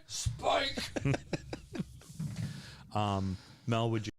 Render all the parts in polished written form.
Spike. Mel, would you?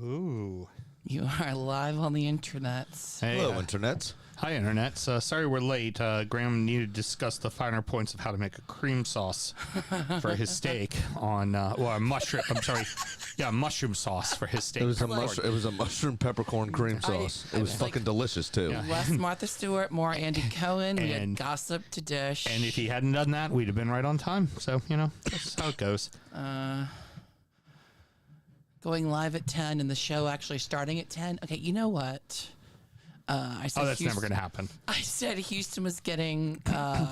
Ooh. You are live on the internet. Hey, Hello, internets. Hi, Internet. Sorry we're late. Graham needed to discuss the finer points of how to make a cream sauce for his steak on, a mushroom. I'm sorry. Yeah, mushroom sauce for his steak. It was a mushroom peppercorn cream sauce. It was fucking delicious too. Yeah. Less Martha Stewart, more Andy Cohen. We had And- gossip to dish. And if he hadn't done that, we'd have been right on time. So, that's how it goes. Going live at 10 and the show actually starting at 10. Okay, you know what? I said That's never going to happen. I said Houston was getting...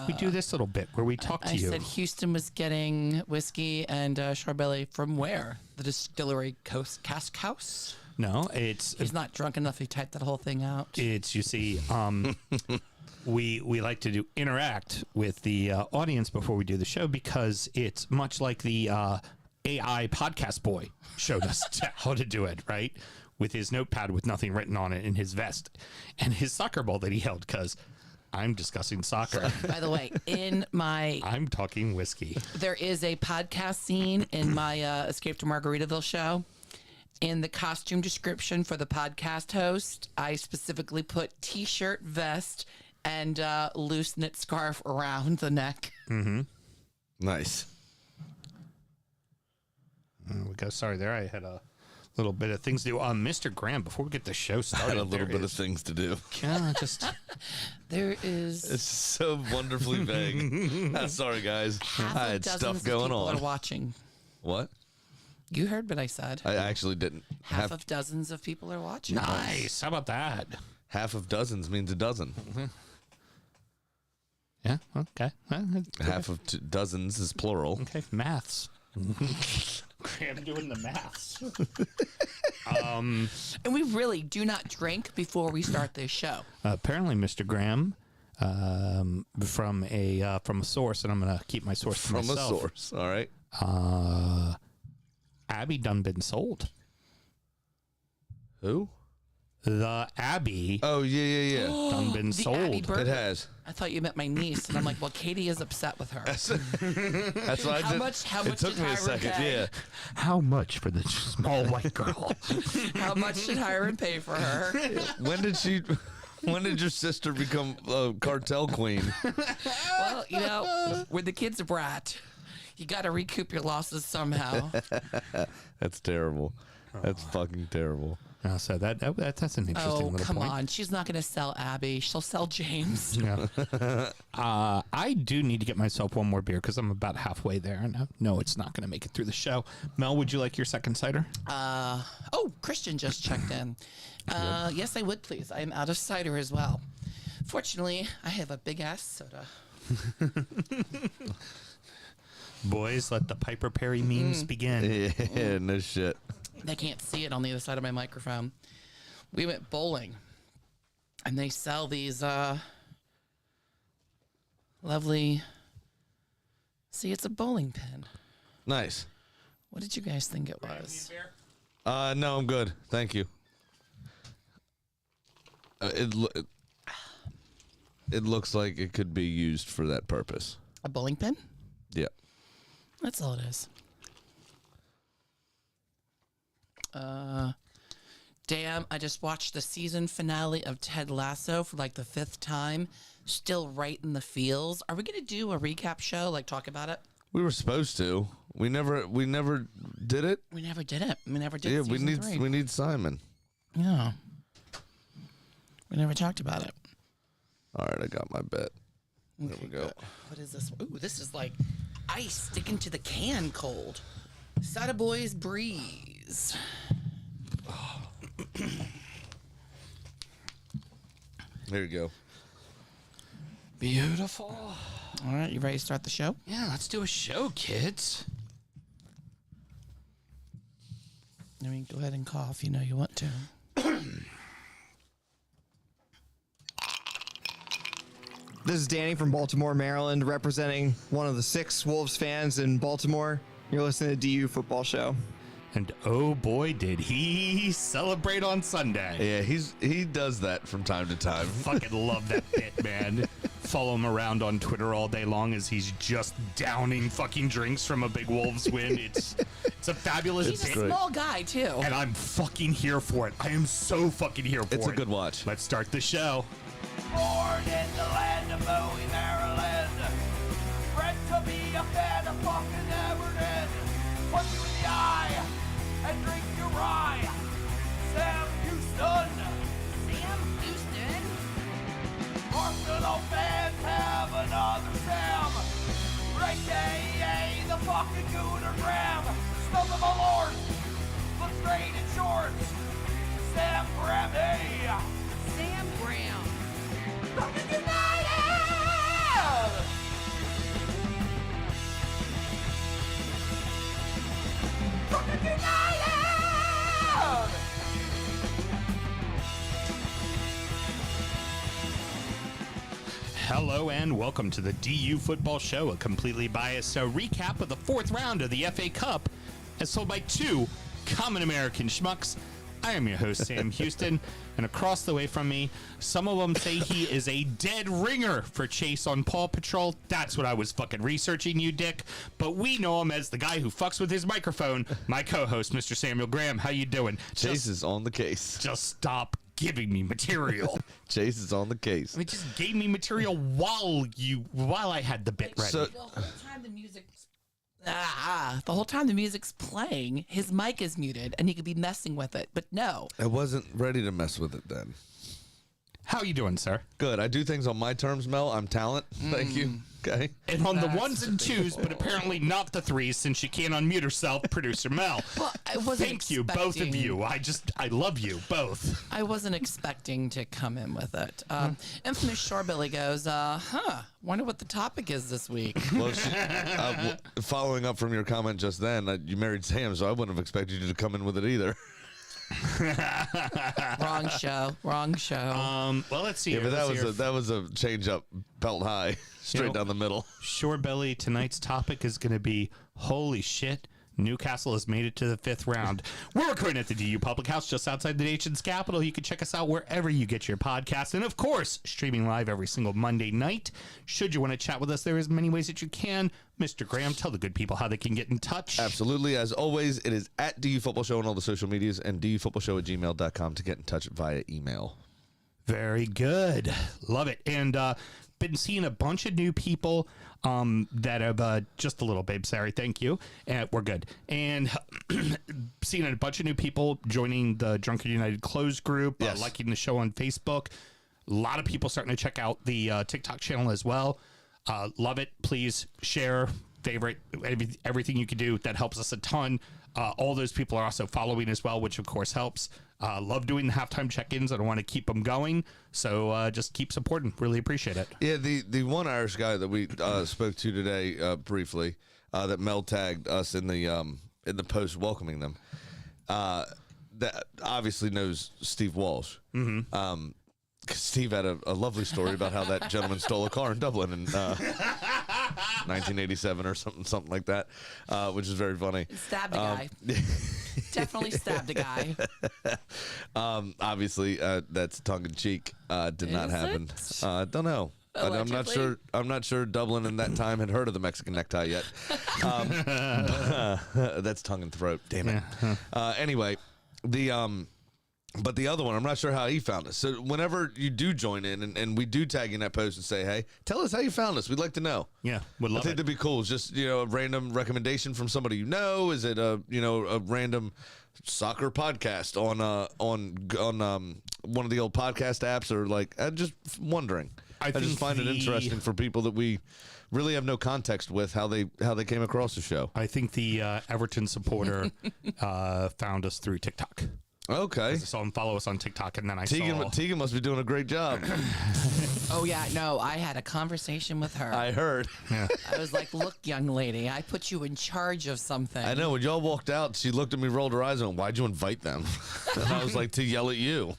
We do this little bit where we talk to I you. said Houston was getting whiskey and Charbelly from where? The distillery Cask House? No, it's He's not drunk enough. He typed that whole thing out. you see, we like to interact with the audience before we do the show because it's much like the AI podcast boy showed us how to do it, right? With his notepad with nothing written on it in his vest and his soccer ball that he held because I'm discussing soccer. By the way, I'm talking whiskey. there is a podcast scene in my Escape to Margaritaville show. In the costume description for the podcast host, I specifically put t-shirt, vest, and loose knit scarf around the neck. Mm-hmm. Nice. We go. Sorry, there I had a little bit of things to do. Mr. Graham, before we get the show I started, had a little there bit of things to do. Yeah, just There is It's so wonderfully vague. Sorry, guys. half I of had dozens stuff of going people on. are watching. What? You heard what I said. I actually didn't. Half of dozens of people are watching. nice. How about that? Half of dozens means a dozen. Yeah. Okay. Half of dozens is plural. Okay. Maths. Graham doing the maths. And we really do not drink before we start this show. Apparently, Mr. Graham, from a source, and I'm gonna keep my source to From myself. a source. All right. Abby done been sold. Who? The Abby Oh, yeah. done been The sold. Abby Burger. It has. I thought you meant my niece, and I'm like, well, Katie is upset with her. That's why How much it took did me a Hiram second. pay? Yeah. How much for the small white girl? How much did Hiram pay for her? When did your sister become a cartel queen? Well, you know, when the kid's a brat, you got to recoup your losses somehow. That's terrible. That's fucking terrible. So that's an interesting Oh, little come point. on. She's not going to sell Abby. She'll sell James. Yeah. I do need to get myself one more beer because I'm about halfway there, and no, it's not going to make it through the show. Mel, would you like your second cider? Oh, Christian just checked in. Yes, I would, please. I am out of cider as well. Fortunately, I have a big-ass soda. Boys, let the Piper Perry memes begin. Yeah, no shit. They can't see it on the other side of my microphone. We went bowling, and they sell these lovely... See, it's a bowling pin. Nice. What did you guys think it was? No, I'm good. Thank you. It looks like it could be used for that purpose. A bowling pin? Yeah. That's all it is. Damn, I just watched the season finale of Ted Lasso for like the 5th time. Still right in the feels. Are we going to do a recap show, like talk about it? We were supposed to. We never did it. We never did it. We never did Yeah, season 3. we need Simon. Yeah. We never talked about it. All right, I got my bet. There we go. What is this? Ooh, this is like ice sticking to the can cold. Sada Boys Breeze. There you go. Beautiful. All right, you ready to start the show? Yeah, let's do a show, kids. I mean, go ahead and cough. You know you want to. This is Danny from Baltimore, Maryland, representing one of the 6 Wolves fans in Baltimore. You're listening to DU Football Show. And oh boy, did he celebrate on Sunday. Yeah, he does that from time to time. Fucking love that bit, man. Follow him around on Twitter all day long as he's just downing fucking drinks from a big Wolves win. It's a fabulous He's a bit. great. small guy, too. And I'm fucking here for it. I am so fucking here for it. It's a good watch. Let's start the show. Born in the land of Bowie, Maryland. Bred to be a fan of fucking Everton. Punch you in the eye and drink your rye. Sam Houston. Sam Houston. Arsenal fans have another Sam. AKA the fucking Gooner Graham. Stump of a lord. Looks great in shorts. Sam Graham, hey. Sam Graham. Fucking United! Fucking United! Hello and welcome to the DU Football Show, a completely biased recap of the 4th round of the FA Cup, as told by 2 common American schmucks. I am your host, Sam Houston, and across the way from me, some of them say he is a dead ringer for Chase on Paw Patrol. That's what I was fucking researching, you dick. But we know him as the guy who fucks with his microphone, my co-host, Mr. Samuel Graham. How you doing? Chase is on the case. Just stop giving me material. Chase is on the case. I mean, just gave me material while I had the bit ready. So- The whole time the music's playing, his mic is muted, and he could be messing with it. But no. I wasn't ready to mess with it then. How you doing, sir? Good. I do things on my terms, Mel. I'm talent. Thank you. Okay. And on the ones and twos, but apparently not the threes, since she can't unmute herself, producer Mel. Well, I wasn't Thank you, both of expecting- you. I love you both. I wasn't expecting to come in with it. Infamous Shorebilly goes, wonder what the topic is this week. Well, following up from your comment just then, you married Sam, so I wouldn't have expected you to come in with it either. Wrong show. Well, let's see. Yeah, here. but Let's see that was a change up, belt high, straight know- down the middle. Shorebelly, tonight's topic is going to be holy shit. Newcastle has made it to the 5th round. We're recording at the DU Public House just outside the nation's capital. You can check us out wherever you get your podcasts. And of course, streaming live every single Monday night. Should you want to chat with us, there is many ways that you can. Mr. Graham, tell the good people how they can get in touch. Absolutely. As always, it is at DU Football Show on all the social medias and dufootballshow@gmail.com to get in touch via email. Very good. Love it. And been seeing a bunch of new people that have just a little, babe. Sorry. Thank you. We're good. And seeing a bunch of new people joining the Drunken United closed group, Yes. liking the show on Facebook. A lot of people starting to check out the TikTok channel as well. Love it. Please share, favorite, everything you can do. That helps us a ton. All those people are also following as well, which of course helps. Love doing the halftime check-ins. I don't want to keep them going. So just keep supporting. Really appreciate it. Yeah, the one Irish guy that we spoke to today briefly, that Mel tagged us in the post welcoming them, that obviously knows Steve Walsh. Mm-hmm. 'Cause Steve had a lovely story about how that gentleman stole a car in Dublin in 1987 or something like that, which is very funny. Stabbed a guy. Definitely stabbed a guy. Obviously, that's tongue in cheek. Did not Is happen. it? Don't know. I'm not Allegedly? sure. I'm not sure Dublin in that time had heard of the Mexican necktie yet. That's tongue and throat. Damn it. Anyway, but the other one, I'm not sure how he found us. So whenever you do join in and we do tag in that post and say, hey, tell us how you found us. We'd like to know. Yeah, would I love think it. that'd be cool. It's just, a random recommendation from somebody you know. Is it a random soccer podcast on one of the old podcast apps, or like, I'm just wondering. I just think find it interesting for people that we really have no context with how they came across the show. I think the Everton supporter found us through TikTok. Okay. I saw him follow us on TikTok, and then I Tegan, saw... Tegan must be doing a great job. Oh, yeah. No, I had a conversation with her. I heard. I was like, look, young lady, I put you in charge of something. I know. When y'all walked out, she looked at me, rolled her eyes, and went, why'd you invite them? And I was like, to yell at you.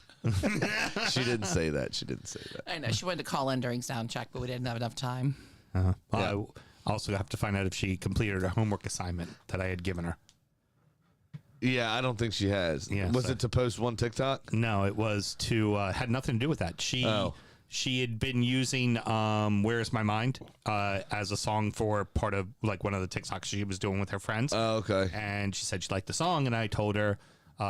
She didn't say that. She didn't say that. I know. She wanted to call in during sound check, but we didn't have enough time. Yeah. Yeah. I also have to find out if she completed her homework assignment that I had given her. Yeah, I don't think she has. Yeah, Was so- it to post one TikTok? No, it was to had nothing to do with that. She had been using "Where's My Mind" as a song for part of like one of the TikToks she was doing with her friends. Oh, okay. And she said she liked the song, and I told her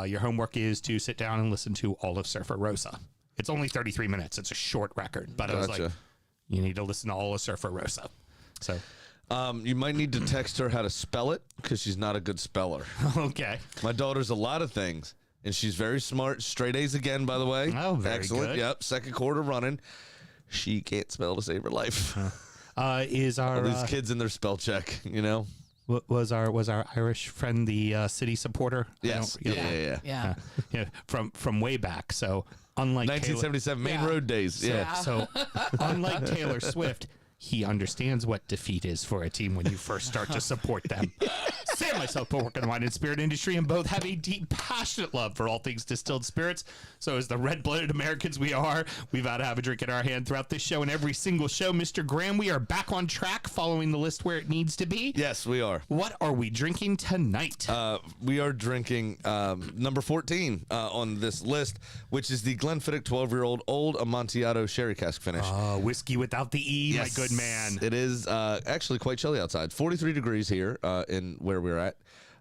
your homework is to sit down and listen to all of Surfer Rosa. It's only 33 minutes. It's a short record, but I was like, Gotcha. you need to listen to all of Surfer Rosa. So You might need to text her how to spell it because she's not a good speller. okay. My daughter's a lot of things, and she's very smart. Straight A's again, by the way. Oh, very excellent. good. Yep, second quarter running. She can't spell to save her life. Is our All these kids in their spell check, was our Irish friend the city supporter? Yes. Yeah. Yeah. Yeah, from way back. So unlike 1977 Main Yeah. Road days. Yeah. So unlike Taylor Swift, he understands what defeat is for a team when you first start to support them. Sam and myself both work in the wine and spirit industry and both have a deep, passionate love for all things distilled spirits. So as the red-blooded Americans we are, we've got to have a drink in our hand throughout this show and every single show. Mr. Graham, we are back on track following the list where it needs to be. Yes, we are. What are we drinking tonight? We are drinking number 14 on this list, which is the Glenfiddich 12-year-old Old Amontillado Sherry Cask finish. Whiskey without the E, Yes. my good man. It is actually quite chilly outside. 43 degrees here in where we're at,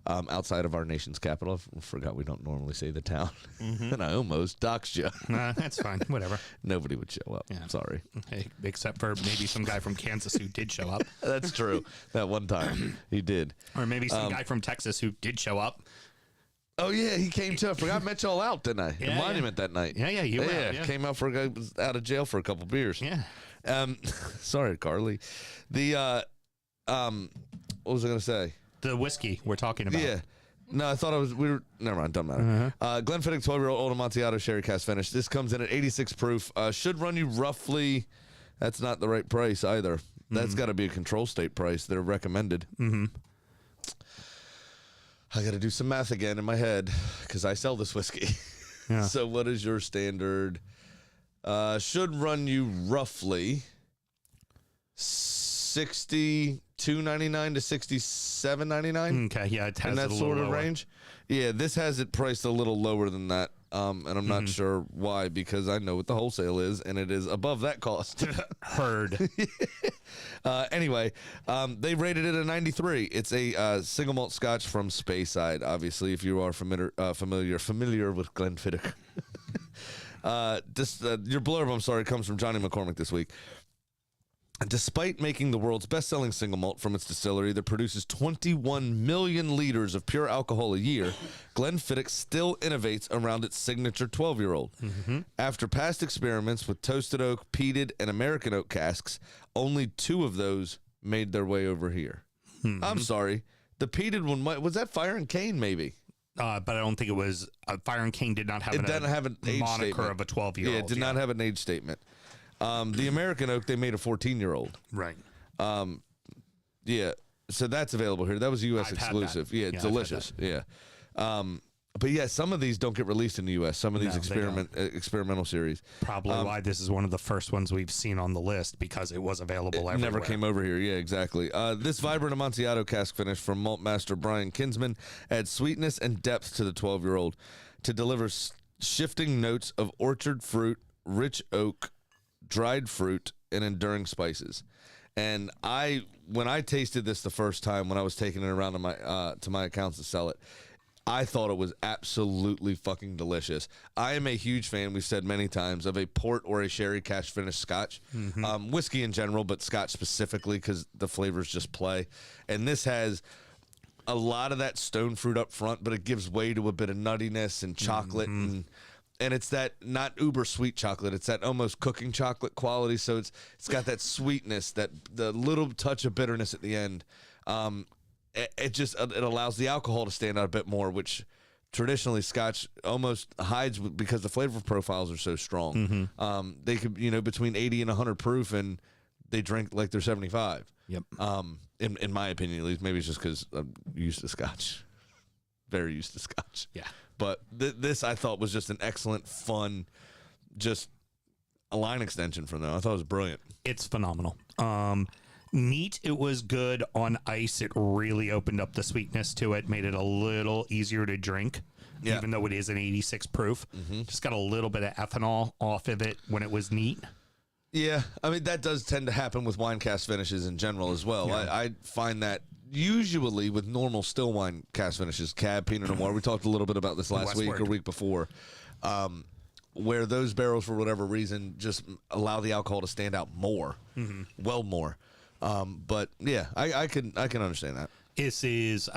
outside of our nation's capital. I forgot we don't normally say the town. And I almost doxed you. That's fine. Whatever. Nobody would show up. Yeah. Sorry. Hey, except for maybe some guy from Kansas who did show up. That's true. That one time he did. Or maybe some guy from Texas who did show up. Oh, yeah, he came too. I forgot I met y'all out, didn't I? Yeah, The monument that night. Yeah, you were out, yeah. Came out for a guy who was out of jail for a couple beers. Yeah. Sorry, Carly. The what was I gonna say? The whiskey we're talking about. Yeah. No, I thought never mind, doesn't matter. Glenfiddich 12-year-old Old Amontillado Sherry Cask Finish. This comes in at 86 proof. Should run you roughly, that's not the right price either. That's got to be a control state price. They're recommended. I got to do some math again in my head because I sell this whiskey. Yeah. So what is your standard? Should run you roughly $62.99 to $67.99. Okay, yeah, it has In that it a sort little of lower. range. Yeah, this has it priced a little lower than that. And I'm not sure why, because I know what the wholesale is, and it is above that cost. Heard. Anyway, they rated it a 93. It's a single malt Scotch from Speyside. Obviously, if you are familiar with Glenfiddich. Your blurb, I'm sorry, comes from Johnny McCormick this week. Despite making the world's best-selling single malt from its distillery that produces 21 million liters of pure alcohol a year, Glenfiddich still innovates around its signature 12-year-old. After past experiments with toasted oak, peated, and American oak casks, only 2 of those made their way over here. I'm sorry. The peated one, was that Fire and Cane, maybe? But I don't think it was. Fire and Cane did not have, It didn't have an age moniker statement. of a 12-year-old. Yeah, it did not have an age statement. The American oak, they made a 14-year-old. Right. Yeah, so that's available here. That was a U.S. I've had exclusive. that. Yeah, Yeah, I've had delicious. Yeah. But yeah, some of these don't get released in the U.S. Some of these No, they experimental series. Probably why this is one of the first ones we've seen on the list because it was available everywhere. Never came over here. Yeah, exactly. This vibrant Amontillado cask finish from malt master Brian Kinsman adds sweetness and depth to the 12-year-old to deliver shifting notes of orchard fruit, rich oak, dried fruit, and enduring spices. And when I tasted this the first time, when I was taking it around to my accounts to sell it, I thought it was absolutely fucking delicious. I am a huge fan, we've said many times, of a port or a sherry cask finished Scotch. Whiskey in general, but Scotch specifically because the flavors just play. And this has a lot of that stone fruit up front, but it gives way to a bit of nuttiness and chocolate and it's that not uber sweet chocolate. It's that almost cooking chocolate quality. So it's got that sweetness, that the little touch of bitterness at the end. It allows the alcohol to stand out a bit more, which traditionally Scotch almost hides because the flavor profiles are so strong. They could, between 80 and 100 proof, and they drink like they're 75. Yep. In my opinion, at least. Maybe it's just because I'm used to Scotch. Very used to Scotch. Yeah. But this I thought was just an excellent, fun, just a line extension from them. I thought it was brilliant. It's phenomenal. Neat. It was good on ice. It really opened up the sweetness to it, made it a little easier to drink, even though it is an 86 proof. Just got a little bit of ethanol off of it when it was neat. Yeah, I mean, that does tend to happen with wine cask finishes in general as well. Yeah. I find that usually with normal still wine cask finishes, Cab, Pinot Noir, we talked a little bit about this last week or week before, where those barrels, for whatever reason, just allow the alcohol to stand out more, well more. But yeah, I can understand that. This is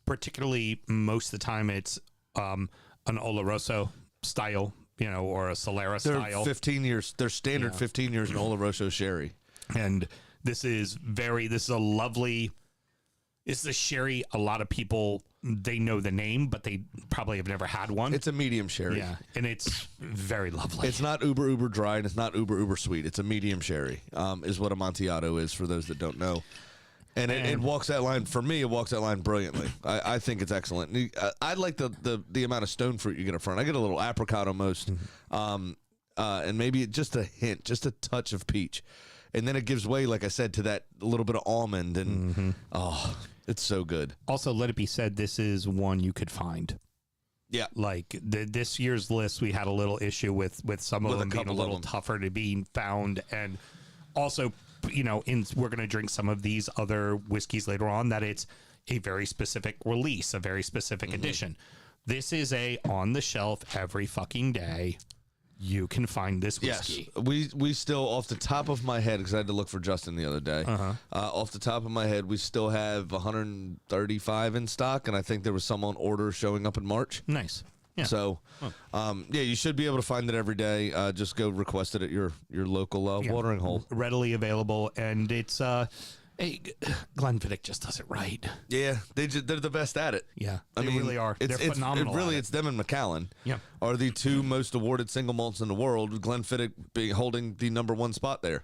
particularly most of the time it's an Oloroso style, or a Solera style. 15 years. They're standard 15 years in Oloroso sherry. And this is a lovely. This is a sherry. A lot of people, they know the name, but they probably have never had one. It's a medium sherry. Yeah, and it's very lovely. It's not uber dry, and it's not uber sweet. It's a medium sherry, is what Amontillado is for those that don't know. And it walks that line, for me, it walks that line brilliantly. I think it's excellent. I like the amount of stone fruit you get up front. I get a little apricot almost, and maybe just a hint, just a touch of peach. And then it gives way, like I said, to that little bit of almond. And, it's so good. Also, let it be said, this is one you could find. Yeah. Like this year's list, we had a little issue with some of them being a little tougher to be found. And also, we're going to drink some of these other whiskeys later on that it's a very specific release, a very specific edition. This is a on the shelf every fucking day. You can find this whiskey. Yes, we still, off the top of my head, because I had to look for Justin the other day. Off the top of my head, we still have 135 in stock, and I think there was some on order showing up in March. Nice. Yeah. So, yeah, you should be able to find it every day. Just go request it at your local watering hole. Readily available, and it's hey, Glenfiddich just does it right. Yeah, they're the best at it. Yeah, I they mean, really are. They're It's phenomenal. really, at it's them and Macallan. Yeah. Are the two most awarded single malts in the world. Glenfiddich being holding the #1 spot there.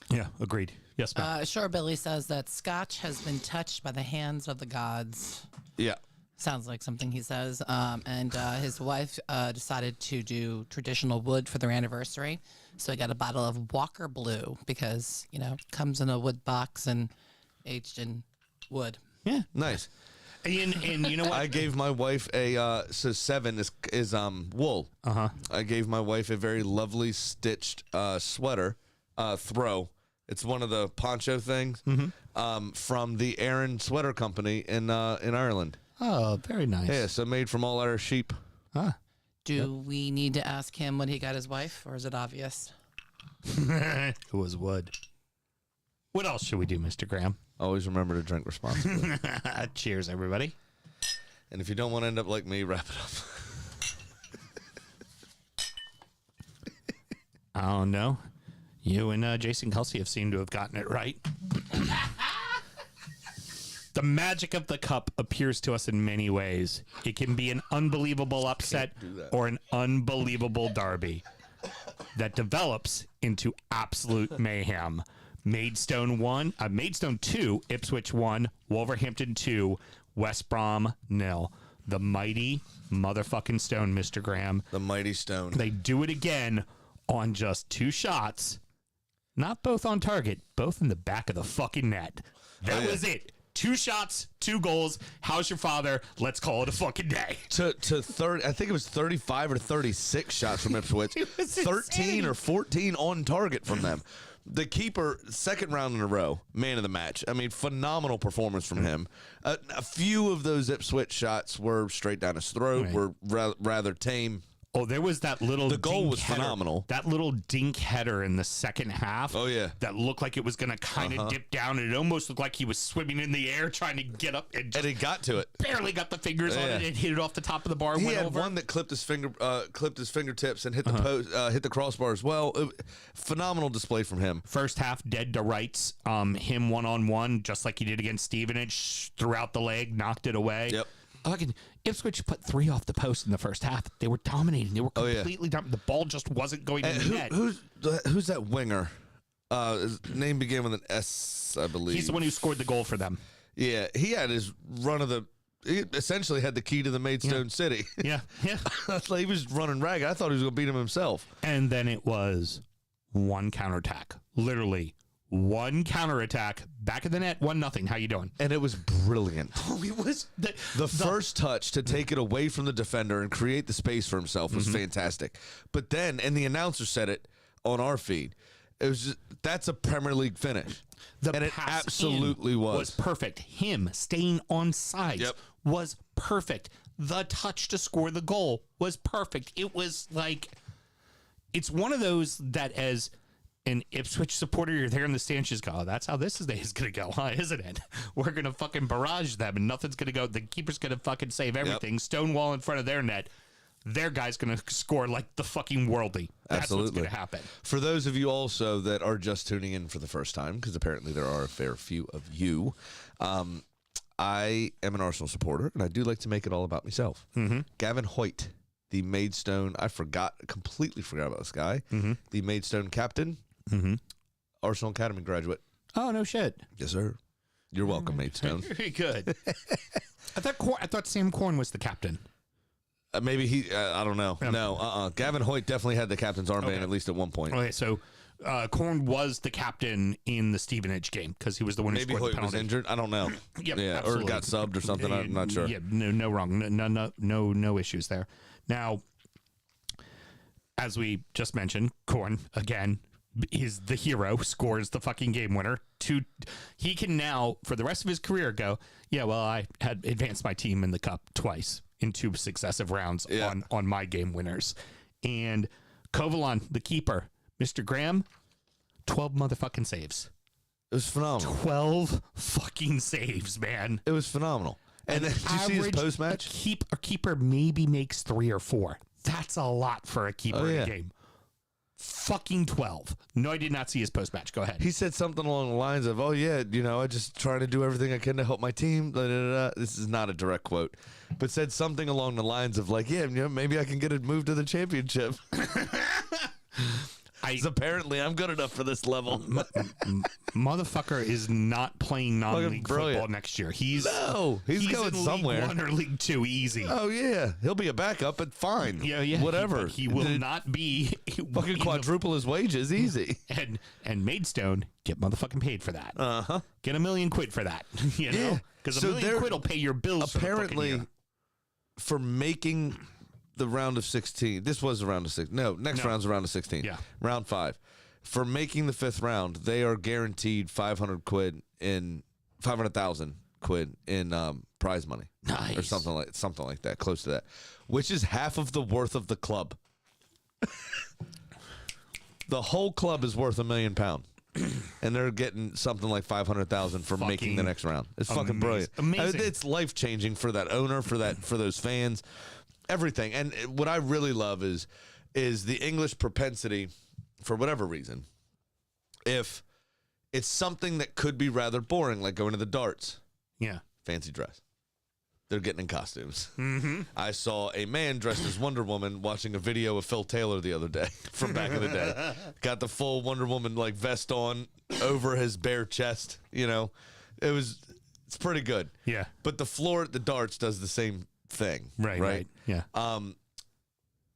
it. Yeah, agreed. Yes, ma'am. Sure, Billy says that Scotch has been touched by the hands of the gods. Yeah. Sounds like something he says. And his wife decided to do traditional wood for their anniversary. So he got a bottle of Walker Blue because, comes in a wood box and aged in wood. Yeah, Nice. and you know what? I gave my wife a so 7 is wool. I gave my wife a very lovely stitched sweater throw. It's one of the poncho things from the Aaron Sweater Company in Ireland. Oh, very nice. Yeah, so made from all our sheep. Do we need to ask him when he got his wife, or is it obvious? It was wood. What else should we do, Mr. Graham? Always remember to drink responsibly. Cheers, everybody. And if you don't want to end up like me, wrap it up. I don't know. You and Jason Kelsey have seemed to have gotten it right. The magic of the cup appears to us in many ways. It can be an unbelievable upset or an unbelievable derby that develops into absolute mayhem. Maidstone 2, Ipswich 1, Wolverhampton 2, West Brom 0. The mighty motherfucking Stone, Mr. Graham. The mighty Stone. They do it again on just 2 shots. Not both on target, both in the back of the fucking net. That was it. 2 shots, 2 goals. How's your father? Let's call it a fucking day. To 30, I think it was 35 or 36 shots from Ipswich. It was 13 insane. or 14 on target from them. The keeper, second round in a row, man of the match. I mean, phenomenal performance from him. A few of those Ipswich shots were straight down his throat, Right. were rather tame. Oh, there was that little The goal dink was header. phenomenal. That little dink header in the second half. Oh, yeah. That looked like it was going to kind of dip down. And it almost looked like he was swimming in the air trying to get up and just And he got to it. barely got the fingers on Yeah. it and hit it off the top of the bar. He went had over. one that clipped his fingertips and hit the post, hit the crossbar as well. Phenomenal display from him. First half, dead to rights. Him one-on-one, just like he did against Stevenage, threw out the leg, knocked it away. Yep. Fucking Ipswich put 3 off the post in the first half. They were dominating. They were Oh, yeah. completely dominating. The ball just wasn't going in the net. Who's that winger? His name began with an S, I believe. He's the one who scored the goal for them. Yeah, he had his run of the. He essentially had the key to the Maidstone City. Yeah, yeah. Like, he was running ragged. I thought he was going to beat him himself. And then it was one counterattack. Literally one counterattack. Back of the net, 1-0. How you doing? And it was brilliant. Oh, it was The first touch to take it away from the defender and create the space for himself was fantastic. But then, and the announcer said it on our feed, it was just, that's a Premier League finish. The and it pass absolutely in was. perfect. Him staying on sides Yep. was perfect. The touch to score the goal was perfect. It was like, it's one of those that as an Ipswich supporter, you're there in the stands, just go, oh, that's how this day is going to go, huh? Isn't it? We're going to fucking barrage them and nothing's going to go. The keeper's going to fucking save everything. Stonewall in front of their net. Their guy's going to score like the fucking worldie. That's Absolutely. what's going to happen. For those of you also that are just tuning in for the first time, because apparently there are a fair few of you, I am an Arsenal supporter, and I do like to make it all about myself. Gavin Hoyt, the Maidstone, completely forgot about this guy, the Maidstone captain, Arsenal Academy graduate. Oh, no shit. Yes, sir. You're welcome, Maidstone. Very good. I thought Sam Corn was the captain. Maybe he, I don't know. No, Gavin Hoyt definitely had the captain's armband at least at one point. Okay, so Corn was the captain in the Stevenage game because he was the one who Maybe scored the Hoyt was penalty. injured. I don't know. Yep, yeah, absolutely. or got subbed or something. I'm not sure. Yeah, no wrong. No issues there. Now, as we just mentioned, Corn again is the hero, scores the fucking game winner. He can now, for the rest of his career, go, yeah, well, I had advanced my team in the cup twice in 2 successive rounds on my game winners. And Kovalon, the keeper, Mr. Graham, 12 motherfucking saves. It was phenomenal. 12 fucking saves, man. It was phenomenal. And then, did you see his Average, post-match? A keeper maybe makes 3 or 4. That's a lot for a keeper in a game. Fucking 12. No, I did not see his post-match. Go ahead. He said something along the lines of, "Oh yeah, I just trying to do everything I can to help my team." Blah, blah, blah. This is not a direct quote, but said something along the lines of like, "Yeah, maybe I can get a move to the championship." Apparently, I'm good enough for this level. Motherfucker is not playing non-league brilliant. football next year. He's going in somewhere. League 1 or League 2 easy. Oh yeah, he'll be a backup, but fine. Yeah. Whatever. He will not be Fucking quadruple his wages, easy. And Maidstone get motherfucking paid for that. Get $1 million for that. You know, Yeah. because So $1 million will pay your bills. Apparently, for for making the round of 16, this was the round of 16. No, next round's the round of 16. Yeah. Round 5. For making the 5th round, they are guaranteed 500,000 quid in prize money, Nice. or something like that, close to that, which is half of the worth of the club. The whole club is worth £1 million, and they're getting something like 500,000 for making the next round. It's fucking brilliant. Amazing. It's life changing for that owner, for those fans, everything. And what I really love is the English propensity, for whatever reason, if it's something that could be rather boring, like going to the darts, Yeah. fancy dress. They're getting in costumes. Mm-hmm. I saw a man dressed as Wonder Woman watching a video of Phil Taylor the other day from back in the day. Got the full Wonder Woman like vest on over his bare chest. It's pretty good. Yeah. But the floor at the darts does the same thing. Right. Yeah.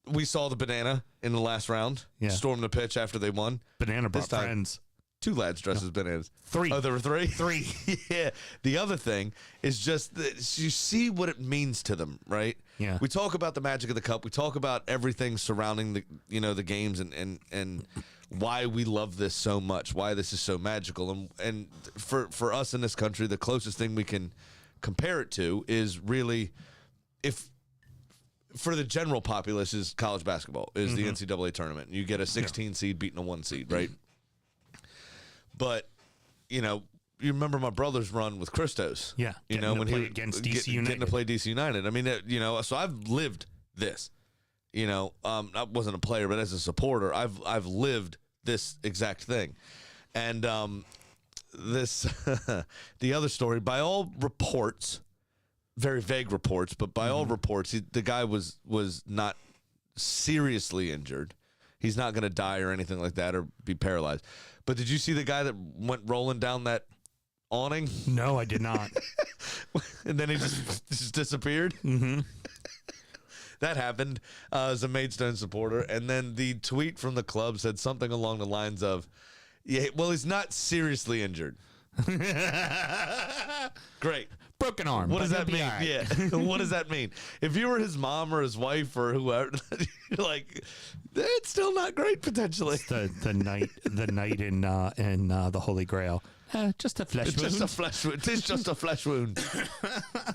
We saw the banana in the last round storm the pitch after they won. Banana This brought time, friends. 2 lads dressed as bananas. 3. Oh, there were 3? 3. Yeah. The other thing is just that you see what it means to them, right? Yeah. We talk about the magic of the cup. We talk about everything surrounding the games and why we love this so much, why this is so magical. And for us in this country, the closest thing we can compare it to is really, if for the general populace, is college basketball, is the NCAA tournament. You get a 16 seed beating a 1 seed, right? But, you remember my brother's run with Christos. Yeah, when to play he against DC getting United. to play DC United. I mean, so I've lived this. I wasn't a player, but as a supporter, I've lived this exact thing. And this the other story, by all reports, very vague reports, but by all reports, the guy was not seriously injured. He's not going to die or anything like that or be paralyzed. But did you see the guy that went rolling down that awning? No, I did not. And then he just disappeared? Mm-hmm. That happened as a Maidstone supporter. And then the tweet from the club said something along the lines of, yeah, well, he's not seriously injured. Great. Broken arm. What but does that he'll be mean? all right. Yeah. What does that mean? If you were his mom or his wife or whoever, you're like, it's still not great potentially. The night in the Holy Grail. Just a flesh It's wound. just a flesh wound. It's just a flesh wound.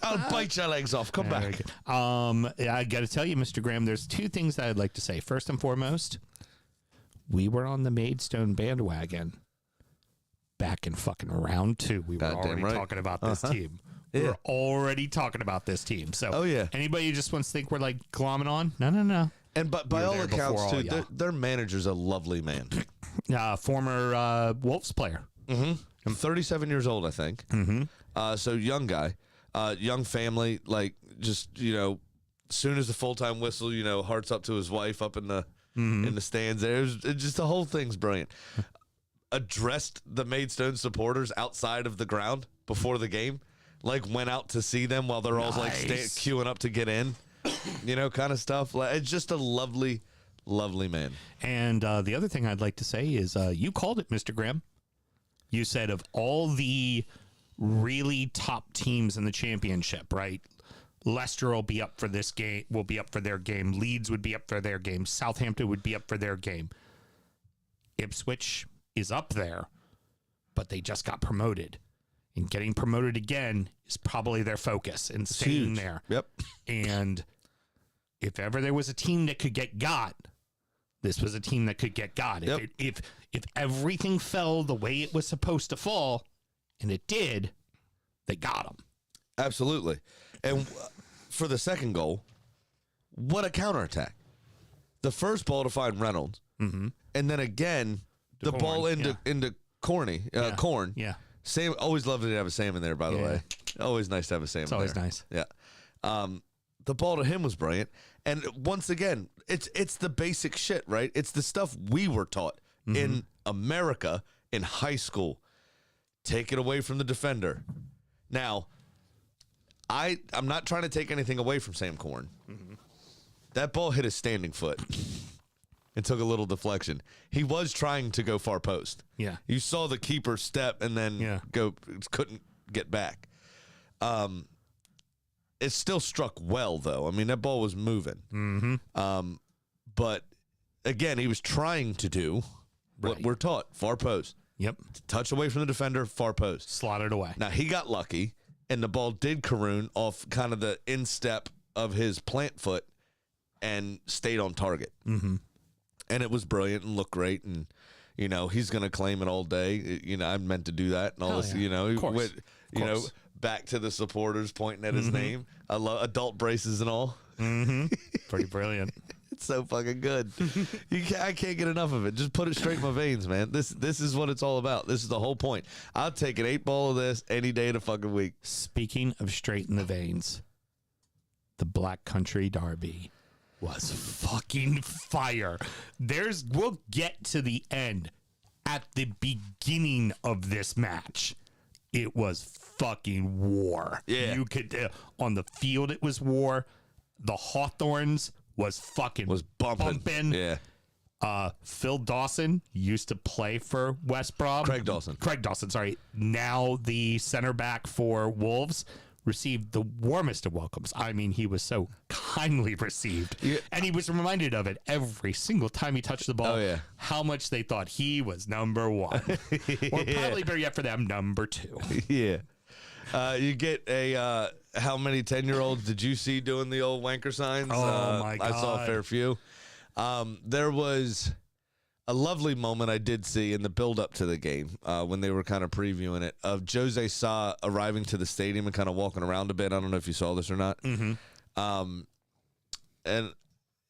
I'll bite your legs off. Come back. Yeah, I got to tell you, Mr. Graham, there's 2 things that I'd like to say. First and foremost, we were on the Maidstone bandwagon back in fucking round 2. We were Goddamn already right. talking about this team. We Yeah. were already talking about this team. So, Oh, yeah. anybody who just wants to think we're like glomming on? No. And by We were all there before accounts, all too, y'all. their manager's a lovely man. Former Wolves player. I'm 37 years old, I think. Mm-hmm. So young guy, young family, like just, soon as the full-time whistle, hearts up to his wife up in the stands there. It's just the whole thing's brilliant. Addressed the Maidstone supporters outside of the ground before the game, like went out to see them while they're all like queuing up to get in, kind of stuff. Like, it's just a lovely, lovely man. And the other thing I'd like to say is you called it, Mr. Graham. You said of all the really top teams in the championship, right? Leicester will be up for this game, will be up for their game. Leeds would be up for their game. Southampton would be up for their game. Ipswich is up there, but they just got promoted. And getting promoted again is probably their focus and staying huge. there. Yep. And if ever there was a team that could get got, this was a team that could get got. Yep. If everything fell the way it was supposed to fall, and it did, they got them. Absolutely. And for the second goal, what a counterattack. The first ball to find Reynolds. And then again, the Corn, ball into Corny, Corn. Yeah. Sam, always loved to have a Sam in there, by the way. Always nice to have a Sam in there. Always nice. Yeah. The ball to him was brilliant. And once again, it's the basic shit, right? It's the stuff we were taught in America in high school. Take it away from the defender. Now, I'm not trying to take anything away from Sam Corn. That ball hit his standing foot. It took a little deflection. He was trying to go far post. Yeah. You saw the keeper step and then couldn't get back. It still struck well, though. I mean, that ball was moving. But, again, he was trying to do what we're taught, far post. Yep. Touch away from the defender, far post. Slotted away. Now, he got lucky, and the ball did caroon off kind of the instep of his plant foot and stayed on target. And it was brilliant and looked great, and, you know, he's going to claim it all day. You know, I meant to do that and all this, you know. You know, back to the supporters pointing at his name. I love adult braces and all. Pretty brilliant. It's so fucking good. I can't get enough of it. Just put it straight in my veins, man. This is what it's all about. This is the whole point. I'll take an 8-ball of this any day of the fucking week. Speaking of straight in the veins, the Black Country Derby was fucking fire. We'll get to the end. At the beginning of this match, it was fucking war. Yeah. You could, on the field, it was war. The Hawthorns was bumping. Yeah. Phil Dawson used to play for West Brom. Craig Dawson, sorry. Now the center back for Wolves received the warmest of welcomes. I mean, he was so kindly received. Yeah. And he was reminded of it every single time he touched the ball. Oh, yeah. How much they thought he was number one. Or probably better yet for them, number two. Yeah. You get a how many 10-year-olds did you see doing the old wanker signs? Oh, my I saw a God. fair few. There was a lovely moment I did see in the build-up to the game when they were kind of previewing it of Jose Sa arriving to the stadium and kind of walking around a bit. I don't know if you saw this or not. And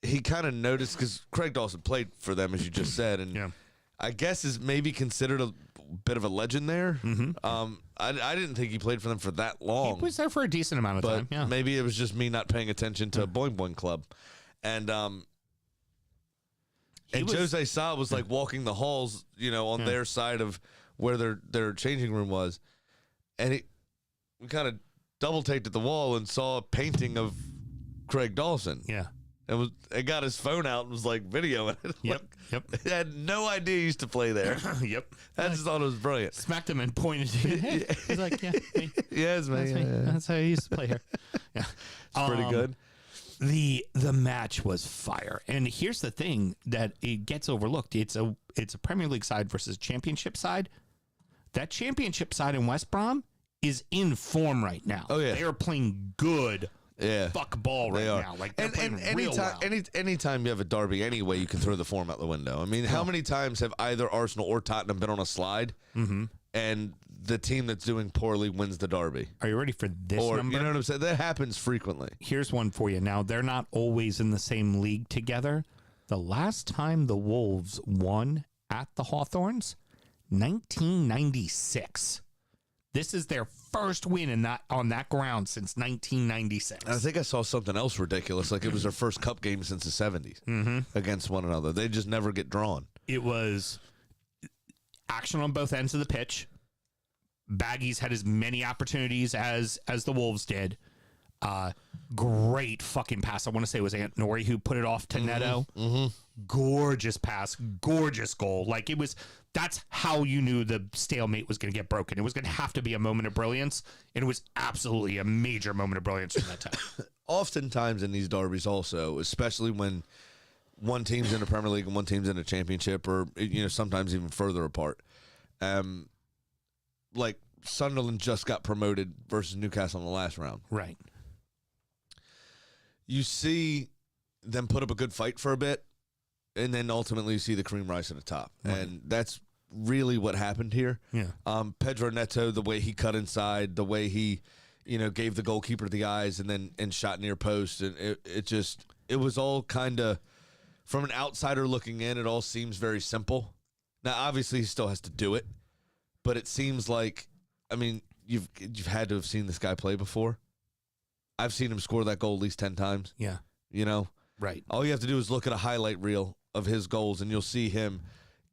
he kind of noticed, because Craig Dawson played for them, as you just said, and I guess is maybe considered a bit of a legend there. I didn't think he played for them for that long. He was there for a decent amount of But time. Yeah. maybe it was just me not paying attention to Boing Boing Club. And Jose Sa was like walking the halls, you know, on their side of where their changing room was. And we kind of double taped at the wall and saw a painting of Craig Dawson. Yeah. It got his phone out and was like videoing it. Yep. I had no idea he used to play there. Yep. I just thought it was brilliant. Smacked him and pointed to it. Hey. He's like, yeah, me. Yes, man. That's me. That's how I used to play here. Yeah. It's pretty good. The match was fire. And here's the thing that it gets overlooked. It's a Premier League side versus championship side. That championship side in West Brom is in form right now. Oh, yeah. They are playing good fuck ball right now. Like they're playing real well. Anytime you have a derby anyway, you can throw the form out the window. I mean, how many times have either Arsenal or Tottenham been on a slide and the team that's doing poorly wins the derby? Are you ready for this Or, number? you know what I'm saying? That happens frequently. Here's one for you. Now, they're not always in the same league together. The last time the Wolves won at the Hawthorns, 1996. This is their first win on that ground since 1996. I think I saw something else ridiculous, like it was their first cup game since the 70s against one another. They just never get drawn. It was action on both ends of the pitch. Baggies had as many opportunities as the Wolves did. Great fucking pass. I want to say it was Ant Nori who put it off to Neto. Gorgeous pass, gorgeous goal. Like that's how you knew the stalemate was going to get broken. It was going to have to be a moment of brilliance, and it was absolutely a major moment of brilliance from that time. Oftentimes in these derbies also, especially when one team's in the Premier League and one team's in the Championship, or, you know, sometimes even further apart. Like Sunderland just got promoted versus Newcastle in the last round. Right. You see them put up a good fight for a bit, and then ultimately you see the cream rise to the top. Right. And that's really what happened here. Yeah. Pedro Neto, the way he cut inside, the way he, gave the goalkeeper the eyes and shot near post. And it was all kind of, from an outsider looking in, it all seems very simple. Now, obviously, he still has to do it, but it seems like, I mean, you've had to have seen this guy play before. I've seen him score that goal at least 10 times. Yeah. Right. All you have to do is look at a highlight reel of his goals, and you'll see him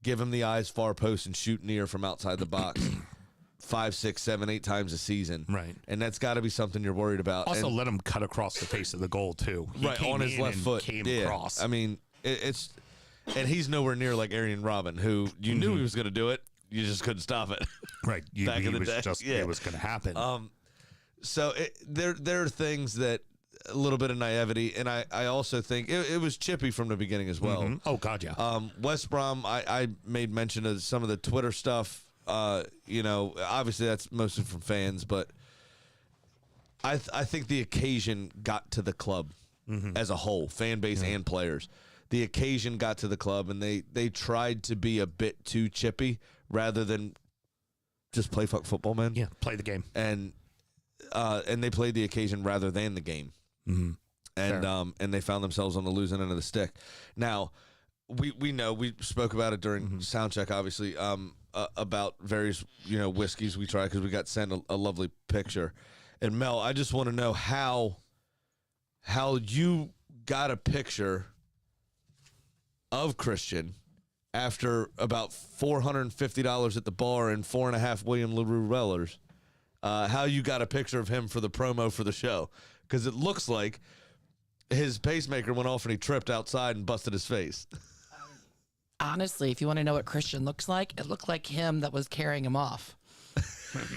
give him the eyes far post and shoot near from outside the box 5, 6, 7, 8 times a season. Right. And that's got to be something you're worried about. Also, and, let him cut across the face of the goal, too. He right, came on his in left and foot. Came yeah. across. I mean, it's... And he's nowhere near like Arjen Robben, who you knew he was going to do it. You just couldn't stop it. Right. Back in the day. It was going to happen. So there are things that a little bit of naivety, and I also think it was chippy from the beginning as well. Mhm. Oh, God, yeah. West Brom, I made mention of some of the Twitter stuff. Obviously that's mostly from fans, but I think the occasion got to the club as a whole, fan base and players. The occasion got to the club, and they tried to be a bit too chippy rather than just play football, man. Yeah, play the game. And they played the occasion rather than the game. Mm-hmm. And they found themselves on the losing end of the stick. Now, we know, we spoke about it during sound check, obviously, about various whiskeys we tried, because we got sent a lovely picture. And Mel, I just want to know how you got a picture of Christian after about $450 at the bar and 4.5 William LaRue Wellers. How you got a picture of him for the promo for the show, because it looks like his pacemaker went off and he tripped outside and busted his face. Honestly, if you want to know what Christian looks like, it looked like him that was carrying him off.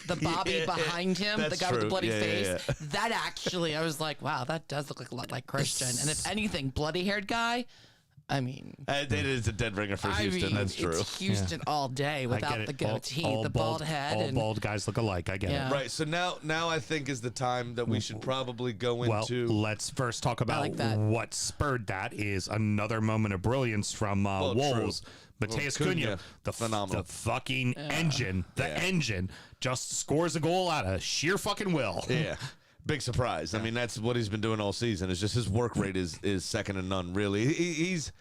The Bobby behind him, the that's guy with the true. bloody Yeah, face. yeah. That actually, I was like, wow, that does look a lot like Christian. And if anything, bloody-haired guy, I mean... It is a dead ringer for Houston, that's true. It's Houston all day I get without it. the goatee, All the bald head. All and bald guys look alike. I get Yeah. it. Right, so now I think is the time that we should probably go Well, into... let's first talk about like that. what spurred that is another moment of brilliance from Wolves. true. Mateus Cunha, Cunha, the phenomenal. fucking engine, engine, just scores a goal out of sheer fucking will. Yeah. Big surprise. I mean, that's what he's been doing all season. It's just his work rate is second to none, really. He's...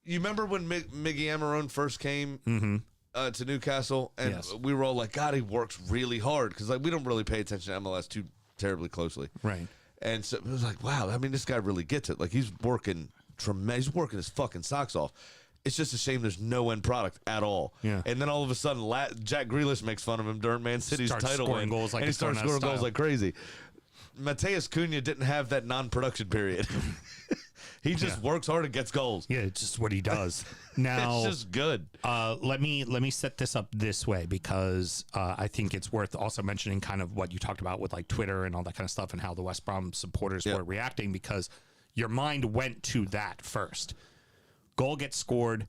You remember when Miggy Amarone first came to Newcastle, and Yes. we were all like, God, he works really hard, because we don't really pay attention to MLS too terribly closely. Right. And so it was like, wow, I mean, this guy really gets it. Like, he's working tremendous. He's working his fucking socks off. It's just a shame there's no end product at all. Yeah. And then all of a sudden, Jack Grealish makes fun of him during Man City's Starts title scoring win, goals like and he it's going starts out of scoring goals style. like crazy. Mateus Cunha didn't have that non-production period. He just works hard and gets goals. Yeah, it's just what he does. Now, It's just good. let me set this up this way, because I think it's worth also mentioning kind of what you talked about with like Twitter and all that kind of stuff, and how the West Brom supporters were reacting, because your mind went to that first. Goal gets scored.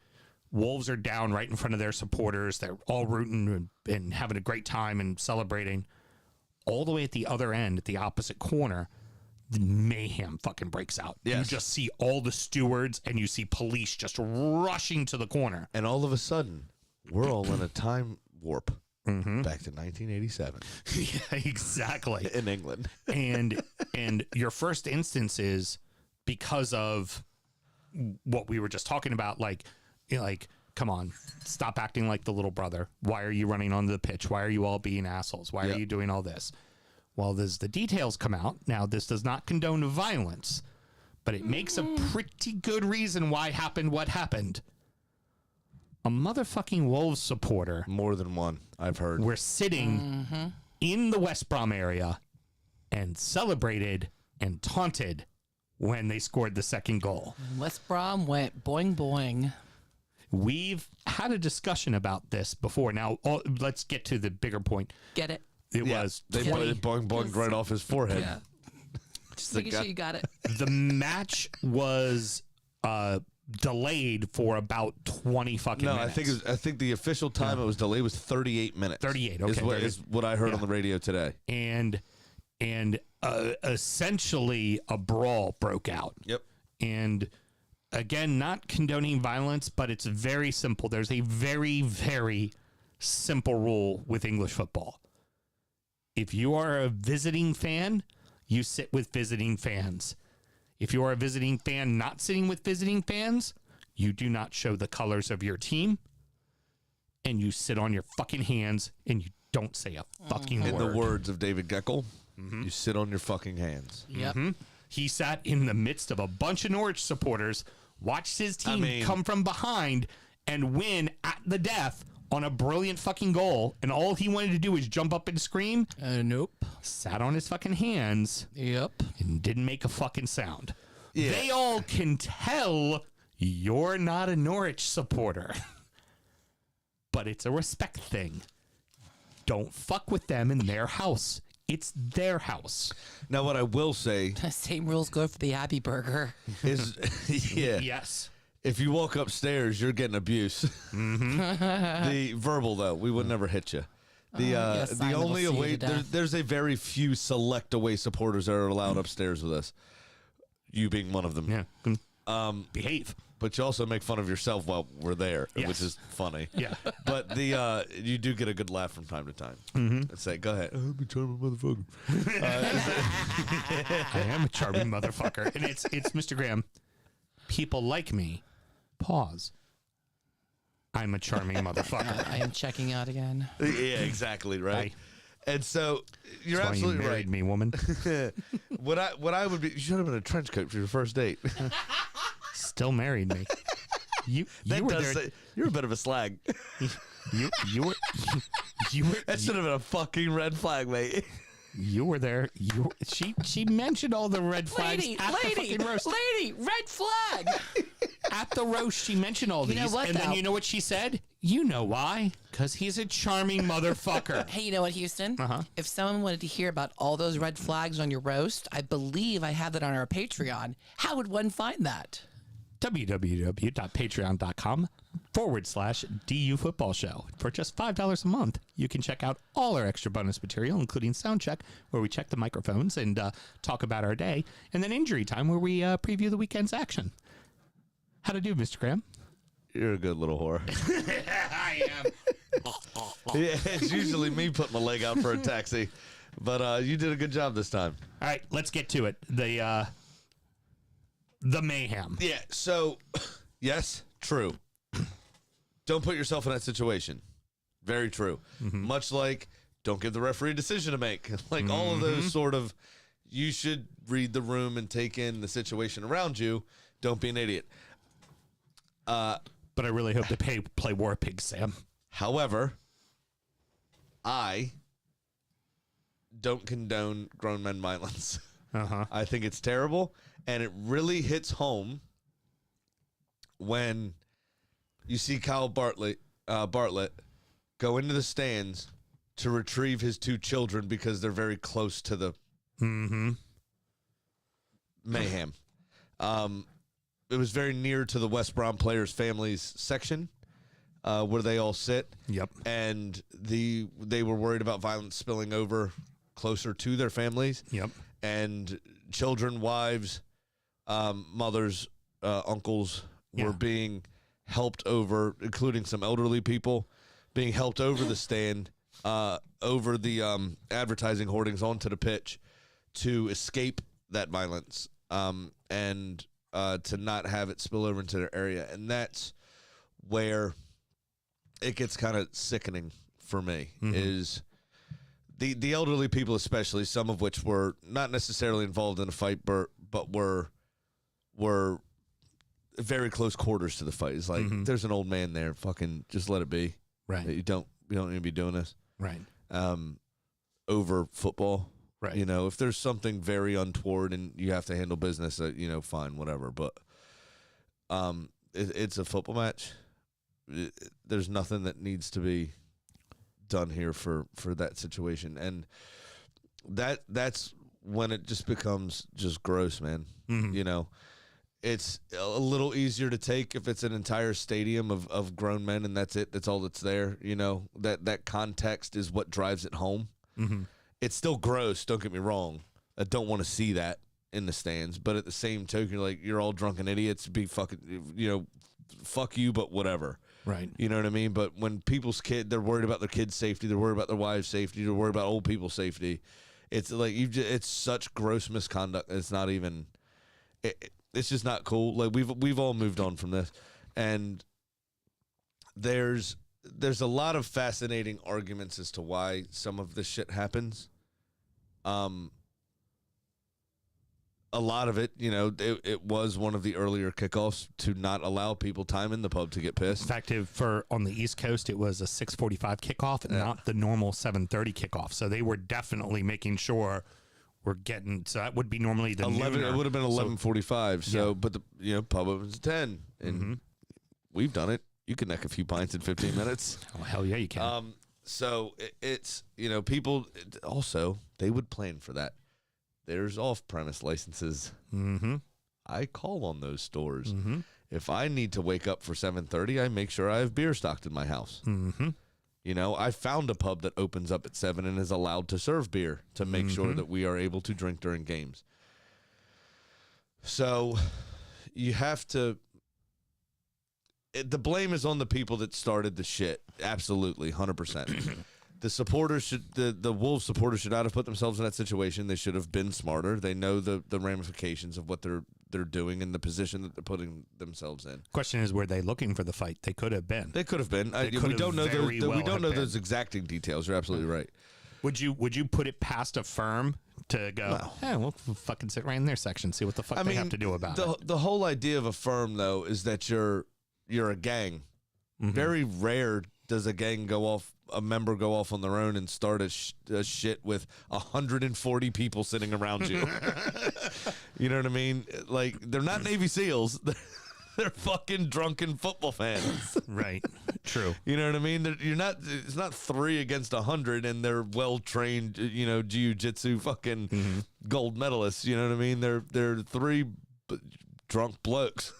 Wolves are down right in front of their supporters. They're all rooting and having a great time and celebrating. All the way at the other end, at the opposite corner, the mayhem fucking breaks out. Yes. You just see all the stewards and you see police just rushing to the corner. And all of a sudden, we're all in a time warp back to 1987 Yeah, exactly. in England. and your first instance is because of what we were just talking about, like come on, stop acting like the little brother. Why are you running onto the pitch? Why are you all being assholes? Why are you doing all this? Well, as the details come out, now this does not condone violence, but it makes a pretty good reason why happened what happened. A motherfucking Wolves supporter. More than one, I've heard. We're sitting in the West Brom area and celebrated and taunted when they scored the second goal. West Brom went boing boing. We've had a discussion about this before. Now, let's get to the bigger point. Get it? It was They 20 put it boing right off his forehead. Yeah. Just making sure you got it. the match was delayed for about 20 fucking No, minutes. I think the official time it was delayed was 38 minutes. 38, is okay. is what I heard on the radio today. and essentially a brawl broke out. Yep. And again, not condoning violence, but it's very simple. There's a very, very simple rule with English football. If you are a visiting fan, you sit with visiting fans. If you are a visiting fan not sitting with visiting fans, you do not show the colors of your team, and you sit on your fucking hands and you don't say a fucking In word. the words of David Geckel, you sit on your fucking hands. Yep. He sat in the midst of a bunch of Norwich supporters, watched his team come from behind and win at the death on a brilliant fucking goal, and all he wanted to do was jump up and scream. Nope. Sat on his fucking hands Yep. and didn't make a fucking sound. Yeah. They all can tell you're not a Norwich supporter. But it's a respect thing. Don't fuck with them in their house. It's their house. Now, what I will say Same rules go for the Abbey Burger. is, yeah, Yes. if you walk upstairs, you're getting abuse. The verbal, though, we would never hit you. yes, The I will only see you away, to death. there's a very few select away supporters that are allowed upstairs with us. You being one of them. Yeah. Behave. But you also make fun of yourself while we're there, Yes. which is funny. Yeah. But the you do get a good laugh from time to time. And say, go ahead. I'm a charming motherfucker. I am a charming motherfucker. And it's Mr. Graham. People like me. Pause. I'm a charming motherfucker. I am checking out again. Yeah, exactly, right? And so you're That's why you absolutely married right. me, woman. What I would be, you should have been a trench coat for your first date. Still married me. You were there. You're a bit of a slag. You were That should have been a fucking red flag, mate. you were there. She mentioned all the red flags Lady, at the fucking roast. red flag. At the roast, she mentioned all these, know what, and then though? you know what she said? You know why? Because he's a charming motherfucker. Hey, you know what, Houston? If someone wanted to hear about all those red flags on your roast, I believe I have that on our Patreon. How would one find that? www.patreon.com/DU Football Show. For just $5 a month, you can check out all our extra bonus material, including Sound Check, where we check the microphones and talk about our day, and then Injury Time, where we preview the weekend's action. How to do, Mr. Graham? You're a good little whore. I am. Yeah, it's usually me putting my leg out for a taxi, but you did a good job this time. All right, let's get to it. The mayhem. Yeah. So, yes, true. Don't put yourself in that situation. Very true. Much like don't give the referee a decision to make. Like all of those sort of, you should read the room and take in the situation around you. Don't be an idiot. But I really hope they play War Pigs, Sam. However, I don't condone grown men violence. I think it's terrible, and it really hits home when you see Kyle Bartlett go into the stands to retrieve his two children because they're very close to the mayhem. It was very near to the West Brom players' families section where they all sit. Yep. And they were worried about violence spilling over closer to their families. Yep. And children, wives, mothers, uncles were being helped over, including some elderly people, being helped over the stand, over the advertising hoardings onto the pitch to escape that violence and to not have it spill over into their area. And that's where it gets kind of sickening for me is the elderly people, especially, some of which were not necessarily involved in a fight, but were very close quarters to the fight. It's like, there's an old man there, fucking just let it be. Right. You don't need to be doing this. Right. Over football. Right. You know, if there's something very untoward and you have to handle business, fine, whatever. But it's a football match. There's nothing that needs to be done here for that situation. And that's when it just becomes just gross, man. You know, it's a little easier to take if it's an entire stadium of grown men and that's it. That's all that's there. You know, that context is what drives it home. It's still gross. Don't get me wrong. I don't want to see that in the stands, but at the same token, you're all drunken idiots. Be fucking, fuck you, but whatever. Right. You know what I mean? But when people's they're worried about their kids' safety, they're worried about their wives' safety, they're worried about old people's safety. It's like it's such gross misconduct. It's not even. It's just not cool. Like we've all moved on from this, and there's a lot of fascinating arguments as to why some of this shit happens. A lot of it, it was one of the earlier kickoffs to not allow people time in the pub to get In pissed. fact, on the East Coast, it was a 6:45 kickoff, not the normal 7:30 kickoff. So they were definitely making sure we're getting. So that would be normally the 11. nooner. It would have been 11:45. So, Yeah. but the pub opens at 10, and we've done it. You can neck a few pints in 15 minutes. Oh hell yeah, you can. So it's people also they would plan for that. There's off-premise licenses. Mm-hmm. I call on those stores. If I need to wake up for 7:30, I make sure I have beer stocked in my house. I found a pub that opens up at 7 and is allowed to serve beer to make sure that we are able to drink during games. So you have to. The blame is on the people that started the shit. Absolutely, 100%. The supporters the Wolves supporters should not have put themselves in that situation. They should have been smarter. They know the ramifications of what they're doing and the position that they're putting themselves in. Question is, were they looking for the fight? They could have been. They could have been. We could don't have know very well we don't have know been. those exacting details. You're absolutely right. Would you put it past a firm to go? Yeah, we'll fucking sit right in their section, see what the fuck they have to do about it. The whole idea of a firm, though, is that you're a gang. Very rare does a member go off on their own and start a shit with 140 people sitting around you. You know what I mean? Like, they're not Navy SEALs. They're fucking drunken football fans. Right. True. You know what I mean? It's not 3 against 100 and they're well-trained, jiu-jitsu fucking gold medalists. You know what I mean? They're 3 drunk blokes.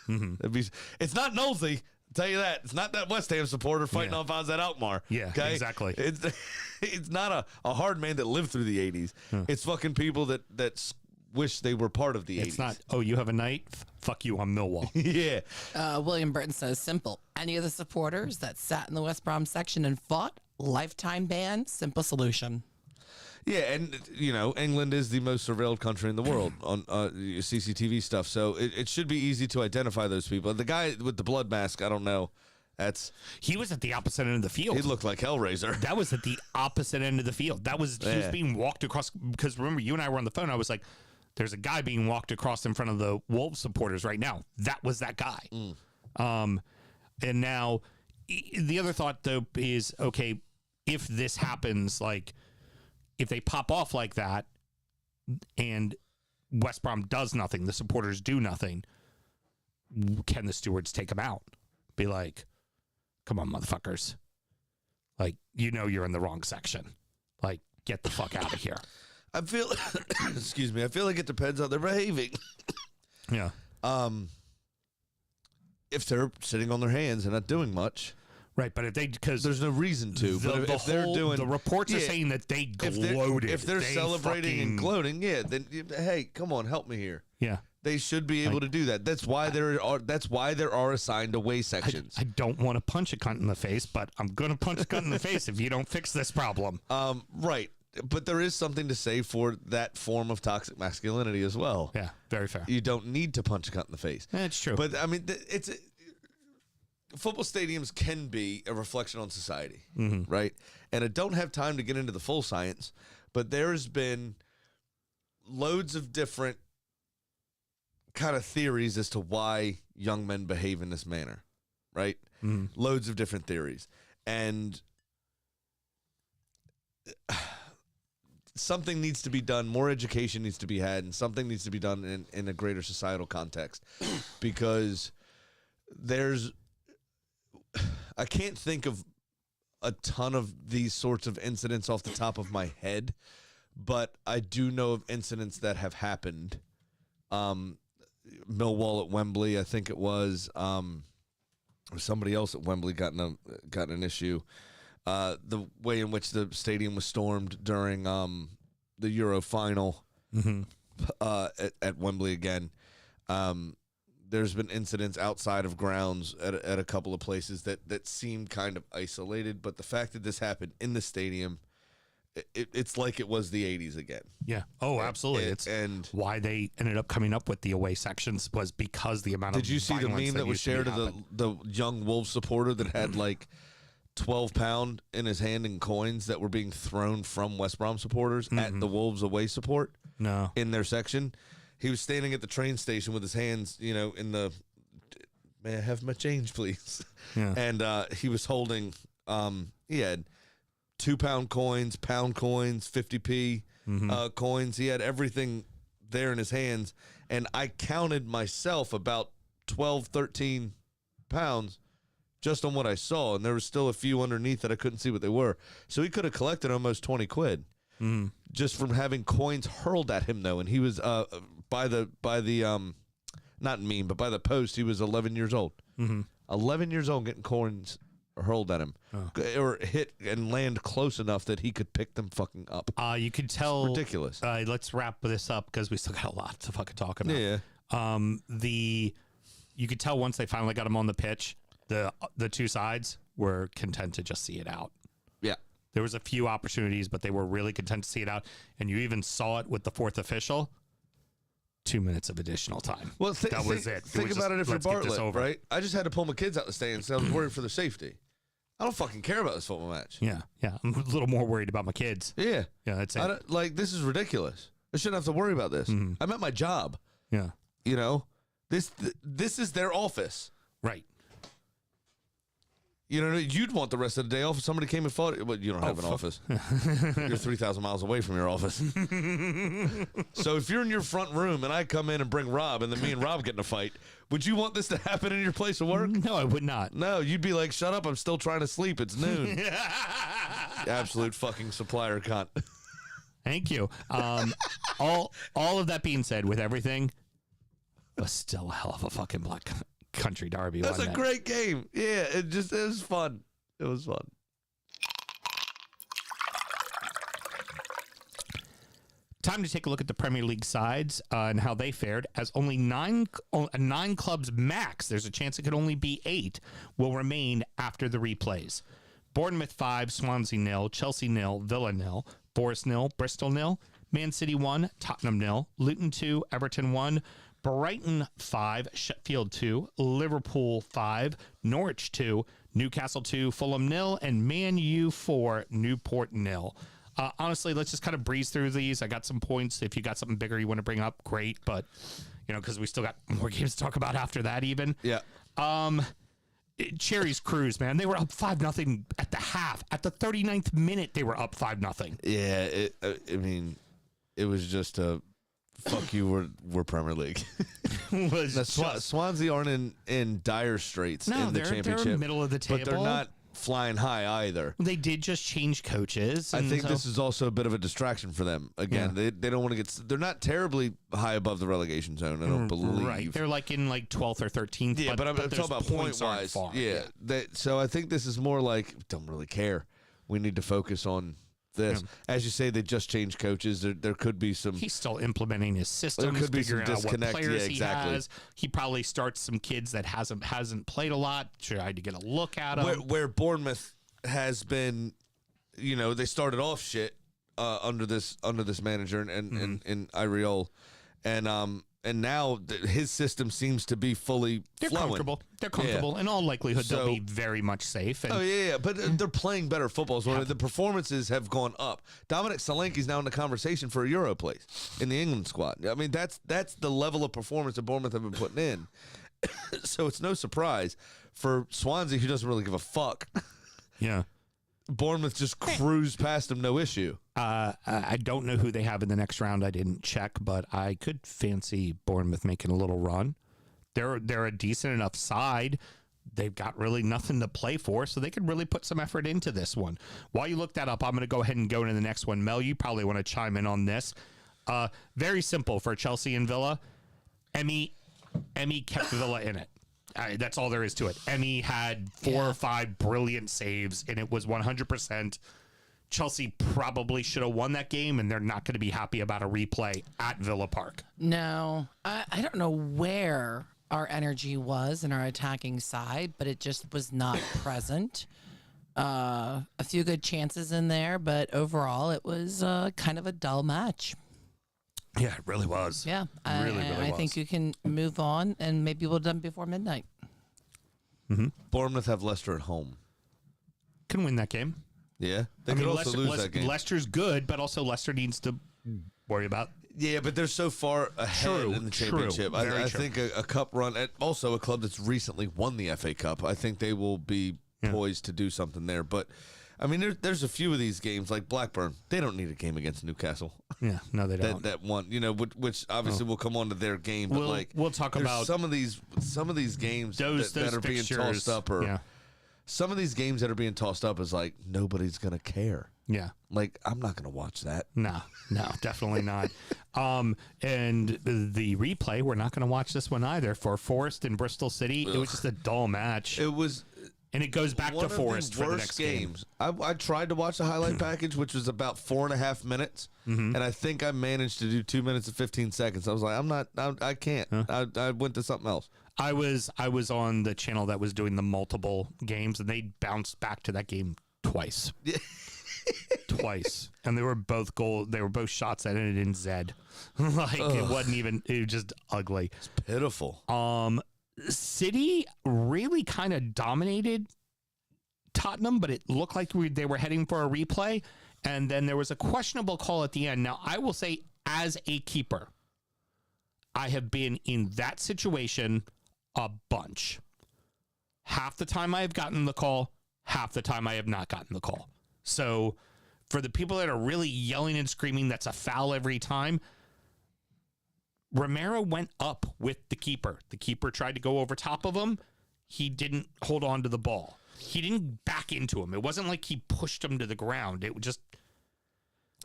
It's not Nosey. I'll tell you that. It's not that West Ham supporter fighting off Azad Alkmaar. Yeah, okay? exactly. It's not a hard man that lived through the 80s. It's fucking people that wish they were part of the 80s. It's not, you have a night? Fuck you, I'm Millwall. Yeah. William Burton says, simple. Any of the supporters that sat in the West Brom section and fought, lifetime ban, simple solution. Yeah, and, England is the most surveilled country in the world on CCTV stuff, so it should be easy to identify those people. The guy with the blood mask, I don't know. He was at the opposite end of the field. He looked like Hellraiser. That was at the opposite end of the field. He was being walked across, because remember, you and I were on the phone. I was like, there's a guy being walked across in front of the Wolves supporters right now. That was that guy. And now, the other thought, though, is, okay, if this happens, like, if they pop off like that and West Brom does nothing, the supporters do nothing, can the stewards take them out? Be like, come on, motherfuckers. Like, you're in the wrong section. Like, get the fuck out of here. I feel, excuse me, I feel like it depends how they're behaving. Yeah. If they're sitting on their hands and not doing much. Right, but because there's no reason to. But if they're doing, the reports are saying that they gloated. If they're celebrating and gloating, then hey, come on, help me here. Yeah, they should be able to do that. That's why there are assigned away sections. I don't want to punch a cunt in the face, but I'm gonna punch a cunt in the face if you don't fix this problem. Right, but there is something to say for that form of toxic masculinity as well. Yeah, very fair. You don't need to punch a cunt in the face. It's true, but I mean, football stadiums can be a reflection on society, right? And I don't have time to get into the full science, but there's been loads of different kind of theories as to why young men behave in this manner, right? Loads of different theories. And something needs to be done. More education needs to be had, and something needs to be done in a greater societal context, because I can't think of a ton of these sorts of incidents off the top of my head, but I do know of incidents that have happened. Millwall at Wembley, I think it was. Somebody else at Wembley got in an issue. The way in which the stadium was stormed during the Euro final at Wembley again. there's been incidents outside of grounds at a couple of places that seem kind of isolated, but the fact that this happened in the stadium, it's like it was the 80s again. Yeah. Oh, absolutely. And why they ended up coming up with the away sections was because the amount of did you see the violence meme that was used to be shared of happening. the young Wolves supporter that had like 12 pound in his hand in coins that were being thrown from West Brom supporters at the Wolves away support No. in their section? He was standing at the train station with his hands, in the, may I have my change, please? Yeah. And he was holding, he had 2 pound coins, pound coins, 50p coins. He had everything there in his hands. And I counted myself about 12, 13 pounds just on what I saw. And there was still a few underneath that I couldn't see what they were. So he could have collected almost 20 quid just from having coins hurled at him, though. And he was by the not meme, but by the post, he was 11 years old. 11 years old getting coins hurled at him or hit and land close enough that he could pick them fucking up. You could tell. Ridiculous. Let's wrap this up because we still got a lot to fucking talk about. Yeah. You could tell once they finally got him on the pitch, the two sides were content to just see it out. Yeah. There was a few opportunities, but they were really content to see it out. And you even saw it with the fourth official. 2 minutes of additional time. Well, that was it. Think about it if you're Bartlett, right? I just had to pull my kids out the stands, so I was worried for their safety. I don't fucking care about this football match. Yeah. I'm a little more worried about my kids. Yeah. Yeah, that's it. This is ridiculous. I shouldn't have to worry about this. I'm at my job. Yeah. This is their office. Right. You'd want the rest of the day off if somebody came and fought. But you don't have an office. You're 3,000 miles away from your office. So if you're in your front room and I come in and bring Rob and then me and Rob get in a fight, would you want this to happen in your place of work? No, I would not. No, you'd be like, shut up. I'm still trying to sleep. It's noon. Absolute fucking supplier cunt. Thank you. All of that being said, with everything, it was still a hell of a fucking Black Country derby. That's a wasn't it? great game. Yeah, it was fun. It was fun. Time to take a look at the Premier League sides and how they fared, as only nine clubs max, there's a chance it could only be 8, will remain after the replays. Bournemouth 5, Swansea 0, Chelsea 0, Villa 0, Forest 0, Bristol 0, Man City 1, Tottenham 0, Luton 2, Everton 1, Brighton 5, Sheffield 2, Liverpool 5, Norwich 2, Newcastle 2, Fulham 0, and Man U 4, Newport 0. Honestly, let's just kind of breeze through these. I got some points. If you got something bigger you want to bring up, great. But, because we still got more games to talk about after that even. Yeah. Cherry's Cruise, man. They were up 5-0 at the half. At the 39th minute, they were up 5-0. Yeah, it was just a fuck you, we're Premier League. Swansea aren't in dire straits in the championship. They're middle of the table. But they're not flying high either. They did just change coaches. I think this is also a bit of a distraction for them. Again, they don't want to get. They're not terribly high above the relegation zone. I don't believe. Right, they're like in 12th or 13th. Yeah, but I'm talking about point wise. Yeah. So I think this is more like don't really care. We need to focus on this. As you say, they just changed coaches. There could be some. He's still implementing his systems. There could be some disconnect. What players exactly. He has. He probably starts some kids that hasn't played a lot. Tried to get a look at them. Where Bournemouth has been, they started off shit under this manager and Iriol, and now his system seems to be fully flowing. They're comfortable. In all likelihood, they'll be very much safe. And but they're playing better football. So the performances have gone up. Dominic Solanke's now in the conversation for a Euro place in the England squad. I mean, that's the level of performance that Bournemouth have been putting in. So it's no surprise for Swansea, who doesn't really give a fuck. Yeah. Bournemouth just cruised past them, no issue. I don't know who they have in the next round. I didn't check, but I could fancy Bournemouth making a little run. They're a decent enough side. They've got really nothing to play for, so they could really put some effort into this one. While you look that up, I'm going to go ahead and go into the next one. Mel, you probably want to chime in on this. Very simple for Chelsea and Villa. Emmy kept Villa in it. That's all there is to it. Emmy had 4 or 5 brilliant saves, and it was 100%. Chelsea probably should have won that game, and they're not going to be happy about a replay at Villa Park. No, I don't know where our energy was and our attacking side, but it just was not present. A few good chances in there, but overall it was kind of a dull match. Yeah, it really was. Yeah, Really I think was. you can move on, and maybe we'll done before midnight. Bournemouth have Leicester at home. Can win that game. Yeah, they could also lose that game. Leicester's good, but also Leicester needs to worry about. Yeah, but they're so far ahead True, in the true, championship. very I true. think a cup run, at also a club that's recently won the FA Cup, I think they will be poised to do something there. But, I mean, there's a few of these games, like Blackburn, they don't need a game against Newcastle. Yeah, no, they don't. That one, which obviously will come on to their game. But We'll talk there's about some of these games those that are being fixtures, tossed up, or yeah. some of these games that are being tossed up is like nobody's gonna care. Yeah. Like, I'm not gonna watch that. No, definitely not. And the replay, we're not going to watch this one either. For Forest and Bristol City, it was just a dull match. It was. And it goes back One to of Forest the for the worst next game. games. I tried to watch the highlight package, which was about 4.5 minutes, and I think I managed to do 2 minutes and 15 seconds. I was like, I can't. I went to something else. I was on the channel that was doing the multiple games, and they bounced back to that game twice. Twice. And they were both They were both shots that ended in Z. It wasn't even. It was just ugly. Pitiful. City really kind of dominated Tottenham, but it looked like they were heading for a replay, and then there was a questionable call at the end. Now, I will say, as a keeper, I have been in that situation a bunch. Half the time I have gotten the call, half the time I have not gotten the call. So, for the people that are really yelling and screaming, that's a foul every time, Romero went up with the keeper. The keeper tried to go over top of him. He didn't hold on to the ball. He didn't back into him. It wasn't like he pushed him to the ground. It just...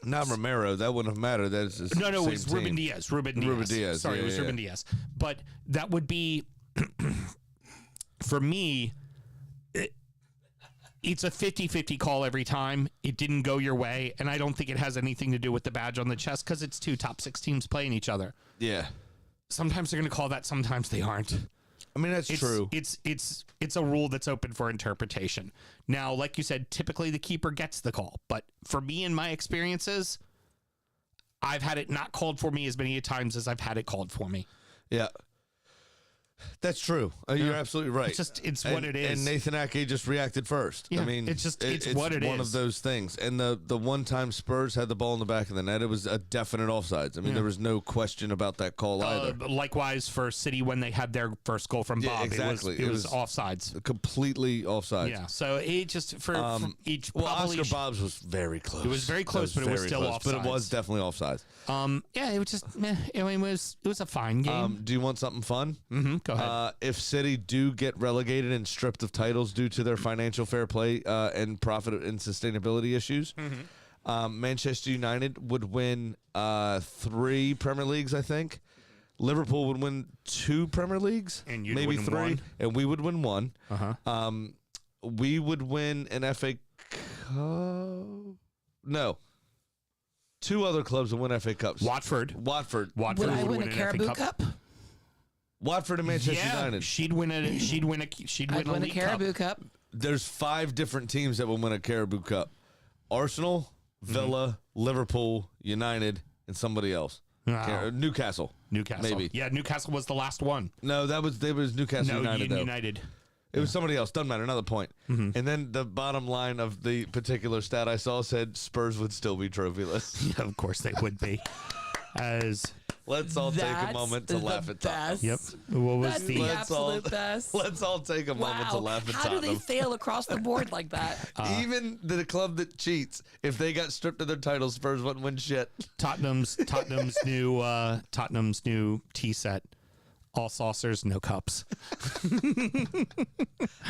Not Romero. That wouldn't have mattered. That's the No, it same was team. Ruben Diaz. Ruben Diaz. Sorry, Yeah, it was yeah. Ruben Diaz. But that would be... for me... It's a 50-50 call every time. It didn't go your way, and I don't think it has anything to do with the badge on the chest because it's two top 6 teams playing each other. Yeah. Sometimes they're going to call that, sometimes they aren't. I mean, that's true. It's a rule that's open for interpretation. Now, like you said, typically the keeper gets the call, but for me, in my experiences, I've had it not called for me as many times as I've had it called for me. Yeah. That's true. You're absolutely right. It's what it is. And Nathan Ake just reacted first. Yeah, I mean, it's what it one is. of those things. And the one time Spurs had the ball in the back of the net, it was a definite offsides. I mean, there was no question about that call either. Likewise for City when they had their first goal from Bob. exactly. It was offsides. Completely offsides. Yeah. So it just for each Well, probably Oscar Bob's was very close. It was very close, but it was very still close. But it was offsides. definitely offsides. yeah, it was just it was a fine game. Do you want something fun? Go ahead. If City do get relegated and stripped of titles due to their financial fair play and profit and sustainability issues, Manchester United would win 3 Premier Leagues, I think. Liverpool would win 2 Premier Leagues, And you'd maybe win 3, one? and we would win 1. Uh-huh. We would win an FA Cup. No. 2 other clubs would win FA Cups. Watford Would would I win a an FA Caribou Cup? Watford and Manchester Yeah, United. she'd win I'd a win a League Caribou Cup. Cup. There's 5 different teams that will win a Caribou Cup. Arsenal, Villa, Liverpool, United, and somebody else. Wow. Newcastle. Newcastle. Maybe. Yeah, Newcastle was the last one. No, that was Newcastle United though. United. It was somebody else. Doesn't matter. Another point. And then the bottom line of the particular stat I saw said Spurs would still be trophyless. Yeah, of course they would be. As Let's all take a That's moment to the laugh at Tottenham. best. yep. What was That's the the Let's all- absolute best. Let's all take a moment to Wow. laugh at How do they Tottenham. fail across the board like that? Even the club that cheats, if they got stripped of their titles, Spurs wouldn't win shit. Tottenham's new tea set? All saucers, no cups.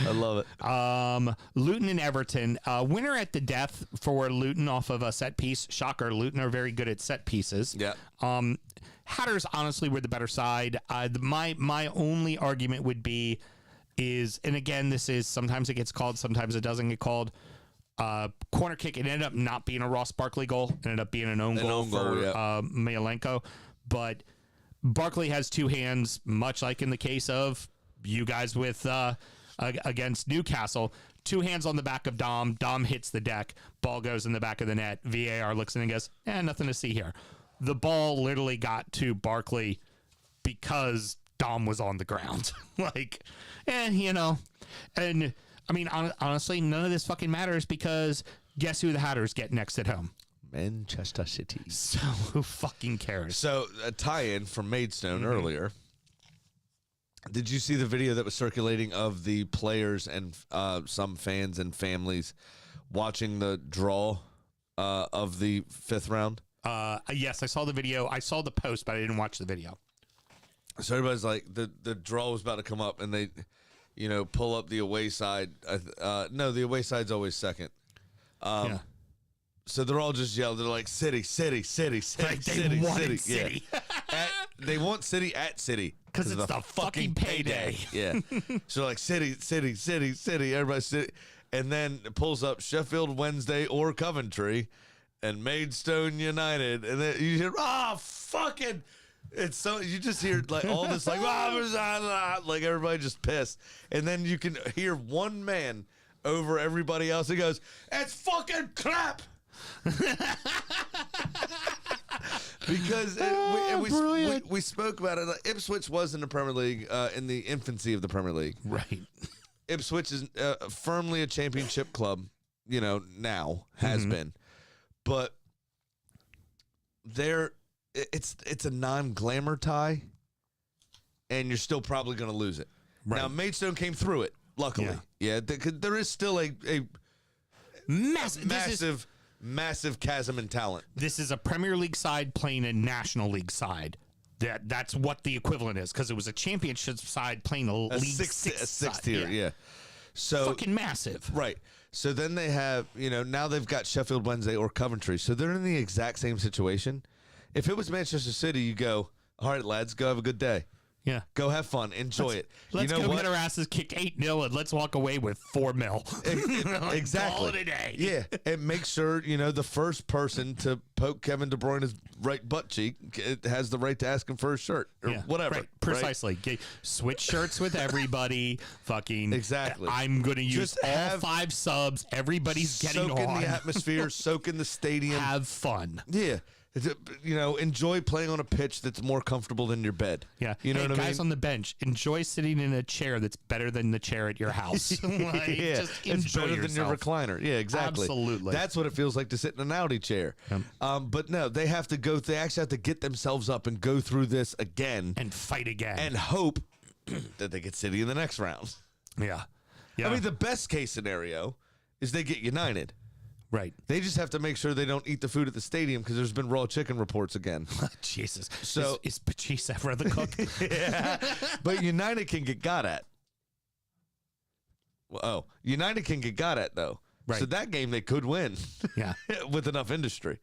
I love it. Luton and Everton. Winner at the death for Luton off of a set piece. Shocker. Luton are very good at set pieces. Yeah. Hatters honestly were the better side. My only argument would be is, and again, this is sometimes it gets called, sometimes it doesn't get called. Corner kick. It ended up not being a Ross Barkley goal. It ended up being an own goal own goal, for yeah. Mayalenko. But Barkley has two hands, much like in the case of you guys with against Newcastle. Two hands on the back of Dom. Dom hits the deck. Ball goes in the back of the net. VAR looks in and goes, nothing to see here. The ball literally got to Barkley because Dom was on the ground. And I mean, honestly, none of this fucking matters because guess who the Hatters get next at home? Manchester City. So who fucking cares? So a tie-in from Maidstone earlier. Did you see the video that was circulating of the players and some fans and families watching the draw of the 5th round? Yes, I saw the video. I saw the post, but I didn't watch the video. So everybody's like, the draw was about to come up, and they, pull up the away side. No, the away side's always second. Yeah. So they're all just yelling. They're like, City, City, City, City, Like they City, wanted City. City. Yeah. They want City at City. Because it's the fucking payday. Yeah. So like City, City, City, City, everybody City. And then it pulls up Sheffield Wednesday or Coventry and Maidstone United. And then you hear, fucking. It's so, you just hear like all this like, like everybody just pissed. And then you can hear one man over everybody else. He goes, it's fucking crap. Because we spoke about it. Ipswich was in the Premier League in the infancy of the Premier League. Right. Ipswich is firmly a championship club, now has been, but it's a non-glamour tie, and you're still probably going to lose it. Right. Now Maidstone came through it, luckily. Yeah, there is still a massive chasm in talent. This is a Premier League side playing a National League side. That's what the equivalent is, because it was a championship side playing a League Six sixth side. tier, yeah. So fucking massive. Right. So then they have, now they've got Sheffield Wednesday or Coventry. So they're in the exact same situation. If it was Manchester City, you go, all right, lads, go have a good day. Yeah. Go have fun. Enjoy it. Let's go get our asses kicked 8-0 and let's walk away with 4 mil. Exactly. Call it a day. Yeah. And make sure, the first person to poke Kevin De Bruyne's right butt cheek has the right to ask him for his shirt or whatever. Right. Precisely. Switch shirts with everybody. Fucking. Exactly. I'm going to use Just all 5 subs. Everybody's getting soak on. in the atmosphere, soak in the stadium. Have fun. Yeah. Enjoy playing on a pitch that's more comfortable than your bed. Yeah. You know what I mean? Guys on the bench, enjoy sitting in a chair that's better than the chair at your house. Just it's enjoy better yourself. than your recliner. Yeah, exactly. Absolutely. That's what it feels like to sit in an Audi chair. But no, they have to go. They actually have to get themselves up and go through this again And fight again. and hope that they get City in the next round. yeah. I mean, the best case scenario is they get United. right. They just have to make sure they don't eat the food at the stadium because there's been raw chicken reports again. Jesus. So- is Patrice ever the cook? Yeah. But United can get got at. United can get got at, though. Right. So that game they could win. Yeah. With enough industry.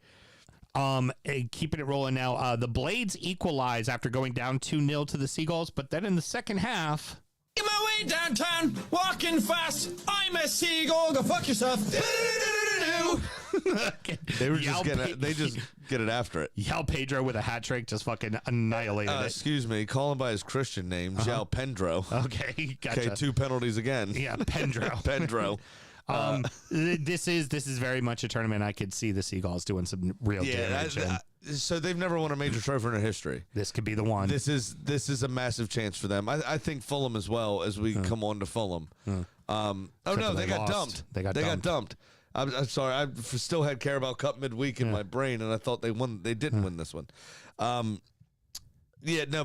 Keeping it rolling now. The Blades equalize after going down 2-0 to the Seagulls, but then in the second half. In my way downtown, walking fast. I'm a seagull. Go fuck yourself. They were just they just get it after it. Yao Pedro with a hat trick just fucking annihilated it. Excuse me, call him by his Christian name, João Pendro. Okay, gotcha. Okay, 2 penalties again. Yeah, Pendro. Pendro. This is very much a tournament I could see the Seagulls doing some real damage. So they've never won a major trophy in their history. This could be the one. This is a massive chance for them. I think Fulham as well as we come on to Fulham. They got dumped. They got dumped. I'm sorry. I still had Carabao Cup midweek in my brain, and I thought they won. They didn't win this one.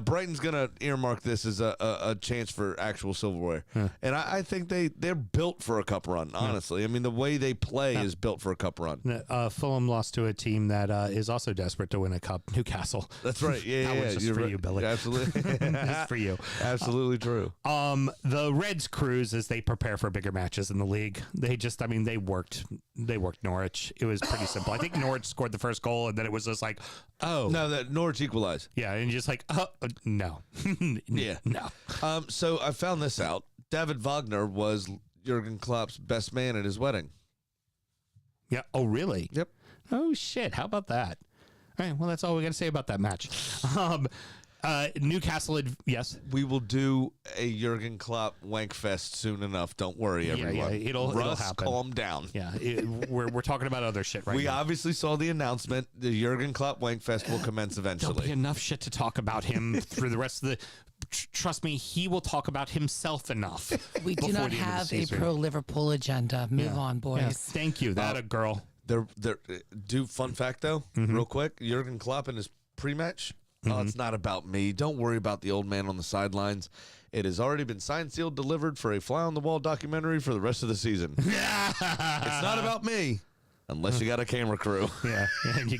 Brighton's gonna earmark this as a chance for actual silverware, and I think they're built for a cup run. Honestly, I mean the way they play is built for a cup run. Fulham lost to a team that is also desperate to win a cup, Newcastle. That's right. Yeah, that was just for you, Billy. Absolutely, That's for you. Absolutely true. The Reds cruise as they prepare for bigger matches in the league. They worked Norwich. It was pretty simple. I think Norwich scored the first goal, and then it was just like, oh no, that Norwich equalized. Yeah, and just like, no. Yeah. No. So I found this out. David Wagner was Jurgen Klopp's best man at his wedding. Yeah. Oh, really? Yep. Oh, shit. How about that? All right. Well, that's all we got to say about that match. Newcastle, yes. We will do a Jurgen Klopp wankfest soon enough. Don't worry, everyone. It'll Russ, happen. calm down. Yeah, we're talking about other shit right We now. obviously saw the announcement. The Jurgen Klopp wankfest will commence There'll be eventually. enough shit to talk about him through the rest of the. Trust me, he will talk about himself enough. We do before not the end of the have a season. pro Liverpool agenda. Move on, boys. Yeah, thank you. That a girl. Fun fact though, Mm-hmm. real quick. Jurgen Klopp in his pre-match. Oh, it's not about me. Don't worry about the old man on the sidelines. It has already been signed, sealed, delivered for a fly on the wall documentary for the rest of the season. It's not about me, unless you got a camera crew. Yeah, and you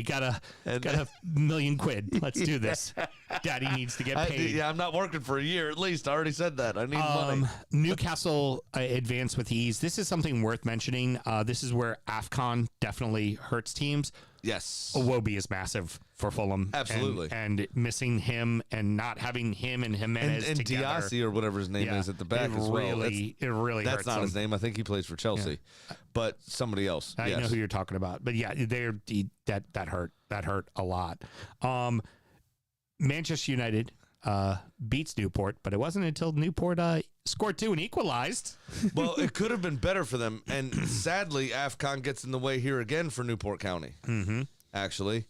got a million quid. Let's do this. Daddy needs to get paid. I'm not working for a year at least. I already said that. I need money. Newcastle advanced with ease. This is something worth mentioning. This is where AFCON definitely hurts teams. Yes. Iwobi is massive for Fulham. Absolutely. And missing him and not having him and Jimenez and together. Diassi or whatever his name is at the back as well. It really That's hurts not them. his name. I think he plays for Chelsea, but somebody else. I yes. know who you're talking about, but yeah, that hurt. That hurt a lot. Manchester United beats Newport, but it wasn't until Newport scored 2 and equalized. Well, it could have been better for them, and sadly, AFCON gets in the way here again for Newport County. Mm-hmm. Actually,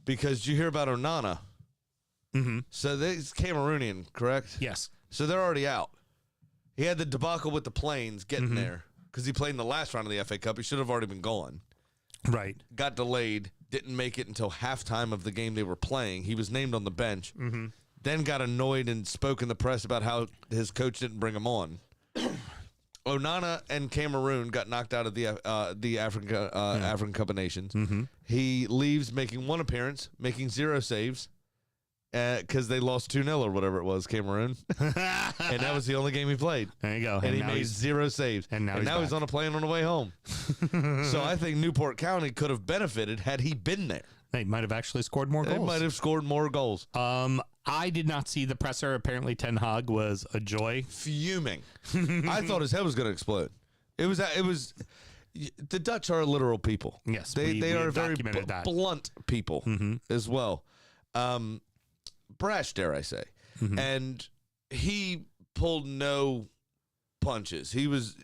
because you hear about Onana. Mm-hmm. So he's Cameroonian, correct? Yes. So they're already out. He had the debacle with the planes getting there because he played in the last round of the FA Cup. He should have already been gone. Right. Got delayed. Didn't make it until halftime of the game they were playing. He was named on the bench. Mm-hmm. Then got annoyed and spoke in the press about how his coach didn't bring him on. Onana and Cameroon got knocked out of the African Cup of Nations. Mm-hmm. He leaves making 1 appearance, making 0 saves because they lost 2-0 or whatever it was, Cameroon. And that was the only game he played. There you go. And he now made he's- 0 saves. and now he's he's back. on a plane on the way home. So I think Newport County could have benefited had he been there. They might have actually scored more They goals. might have scored more goals. I did not see the presser. Apparently, Ten Hag was a joy. Fuming. I thought his head was going to explode. It was. The Dutch are literal people. Yes, they we are have very documented that. blunt people as well. Brash, dare I say? And he pulled no punches. He was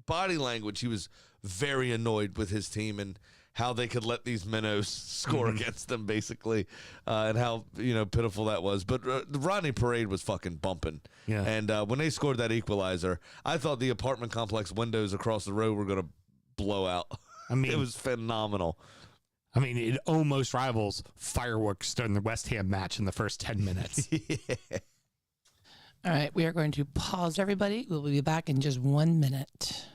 body language. He was very annoyed with his team and how they could let these minnows score against them, basically, and how pitiful that was. But the Rodney Parade was fucking bumping. Yeah. And when they scored that equalizer, I thought the apartment complex windows across the road were going to blow out. I mean, it was phenomenal. I mean, it almost rivals fireworks during the West Ham match in the first 10 minutes. All right, we are going to pause, everybody. We'll be back in just 1 minute.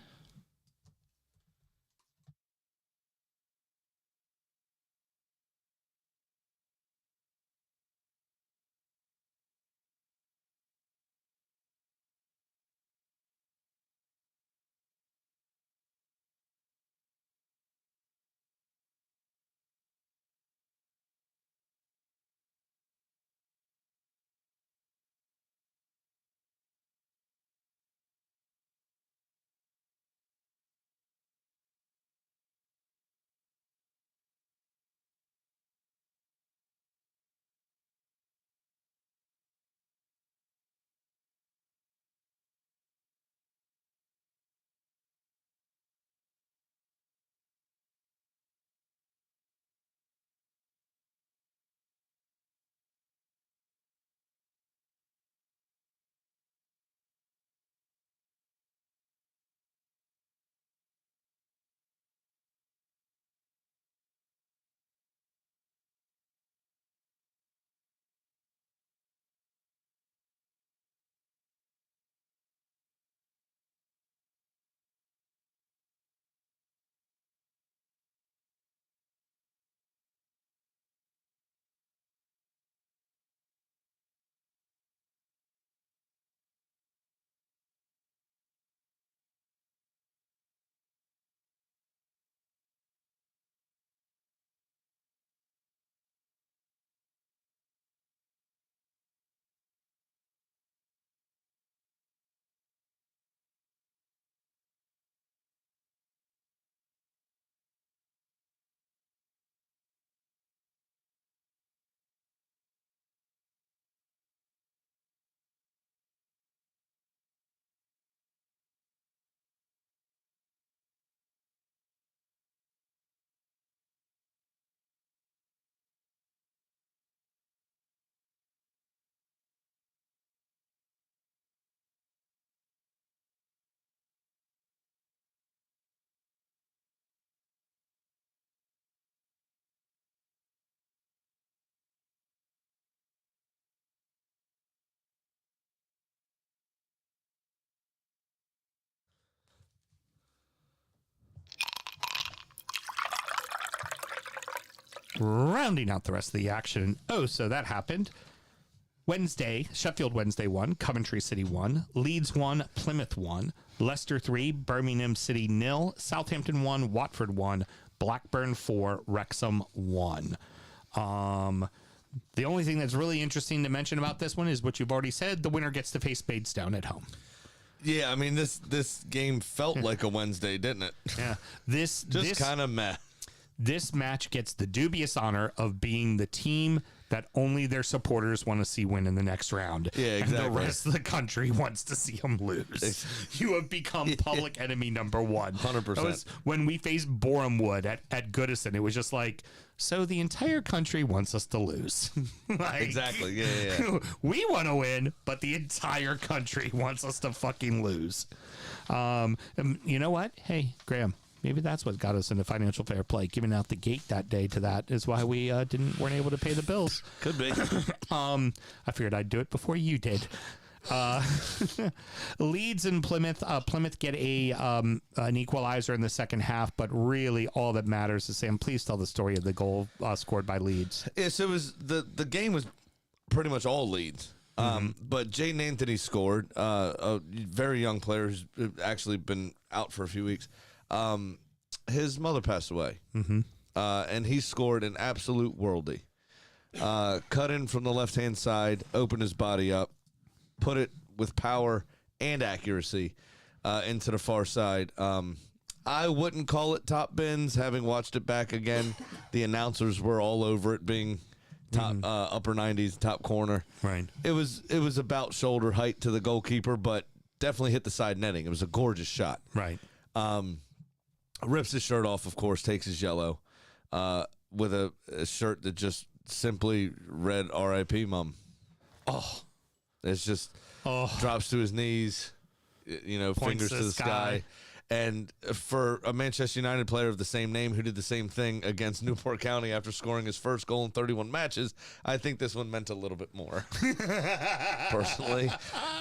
rounding out the rest of the action. Oh, so that happened. Wednesday, Sheffield Wednesday 1, Coventry City 1, Leeds 1, Plymouth 1, Leicester 3, Birmingham City 0, Southampton 1, Watford 1, Blackburn 4, Wrexham 1. The only thing that's really interesting to mention about this one is what you've already said. The winner gets to face Badestown at home. Yeah, I mean this game felt like a Wednesday, didn't it? Yeah, this Kind of meh. This match gets the dubious honor of being the team that only their supporters want to see win in the next round. Yeah, exactly. And the rest of the country wants to see them lose. You have become public enemy number one. 100%. That was when we faced Borehamwood at Goodison. It was just like, so the entire country wants us to lose. Like, Exactly. Yeah. we want to win, but the entire country wants us to fucking lose. You know what? Hey, Graham. Maybe that's what got us into financial fair play. Giving out the gate that day to that is why we weren't able to pay the bills. Could be. I figured I'd do it before you did. Leeds and Plymouth. Plymouth get an equalizer in the second half, but really all that matters is, Sam, please tell the story of the goal scored by Leeds. Yes, it was the game was pretty much all Leeds. But Jaden Anthony scored. A very young player who's actually been out for a few weeks. His mother passed away, and he scored an absolute worldie. Cut in from the left-hand side, opened his body up, put it with power and accuracy into the far side. I wouldn't call it top bins, having watched it back again. The announcers were all over it being top upper 90s, top corner. Right. It was about shoulder height to the goalkeeper, but definitely hit the side netting. It was a gorgeous shot. Right. Rips his shirt off, of course, takes his yellow with a shirt that just simply read R.I.P. Mom. Oh, it's just drops to his knees, Points fingers to the sky. And for a Manchester United player of the same name who did the same thing against Newport County after scoring his first goal in 31 matches, I think this one meant a little bit more, personally.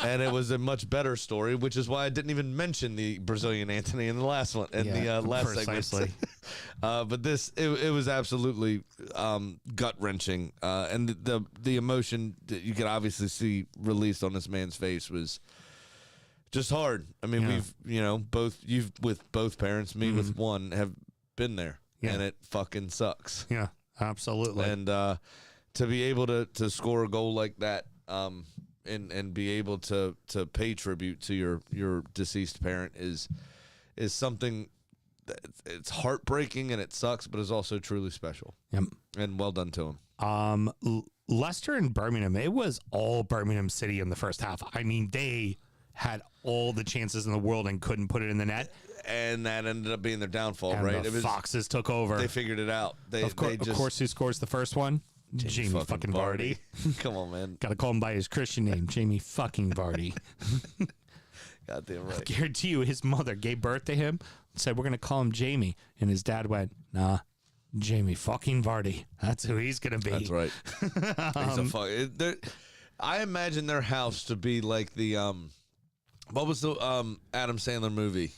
And it was a much better story, which is why I didn't even mention the Brazilian Anthony in the last one, in the last segment. But this, it was absolutely gut-wrenching. And the emotion that you could obviously see released on this man's face was just hard. I mean, you've with both parents, me with one, have been there, and it fucking sucks. Yeah, absolutely. And to be able to score a goal like that, and be able to pay tribute to your deceased parent is something that it's heartbreaking and it sucks, but is also truly special. Yep. And well done to him. Leicester and Birmingham. It was all Birmingham City in the first half. I mean, they had all the chances in the world and couldn't put it in the net. And that ended up being their downfall, And right? the Foxes took over. They figured it out. Of course, who scores the first one? Jamie fucking Vardy. Come on, man. Got to call him by his Christian name, Jamie fucking Vardy. Goddamn I right. guarantee you, his mother gave birth to him, said, we're going to call him Jamie. And his dad went, nah, Jamie fucking Vardy. That's who he's going to be. That's right. He's a fuck. I imagine their house to be like the what was the Adam Sandler movie?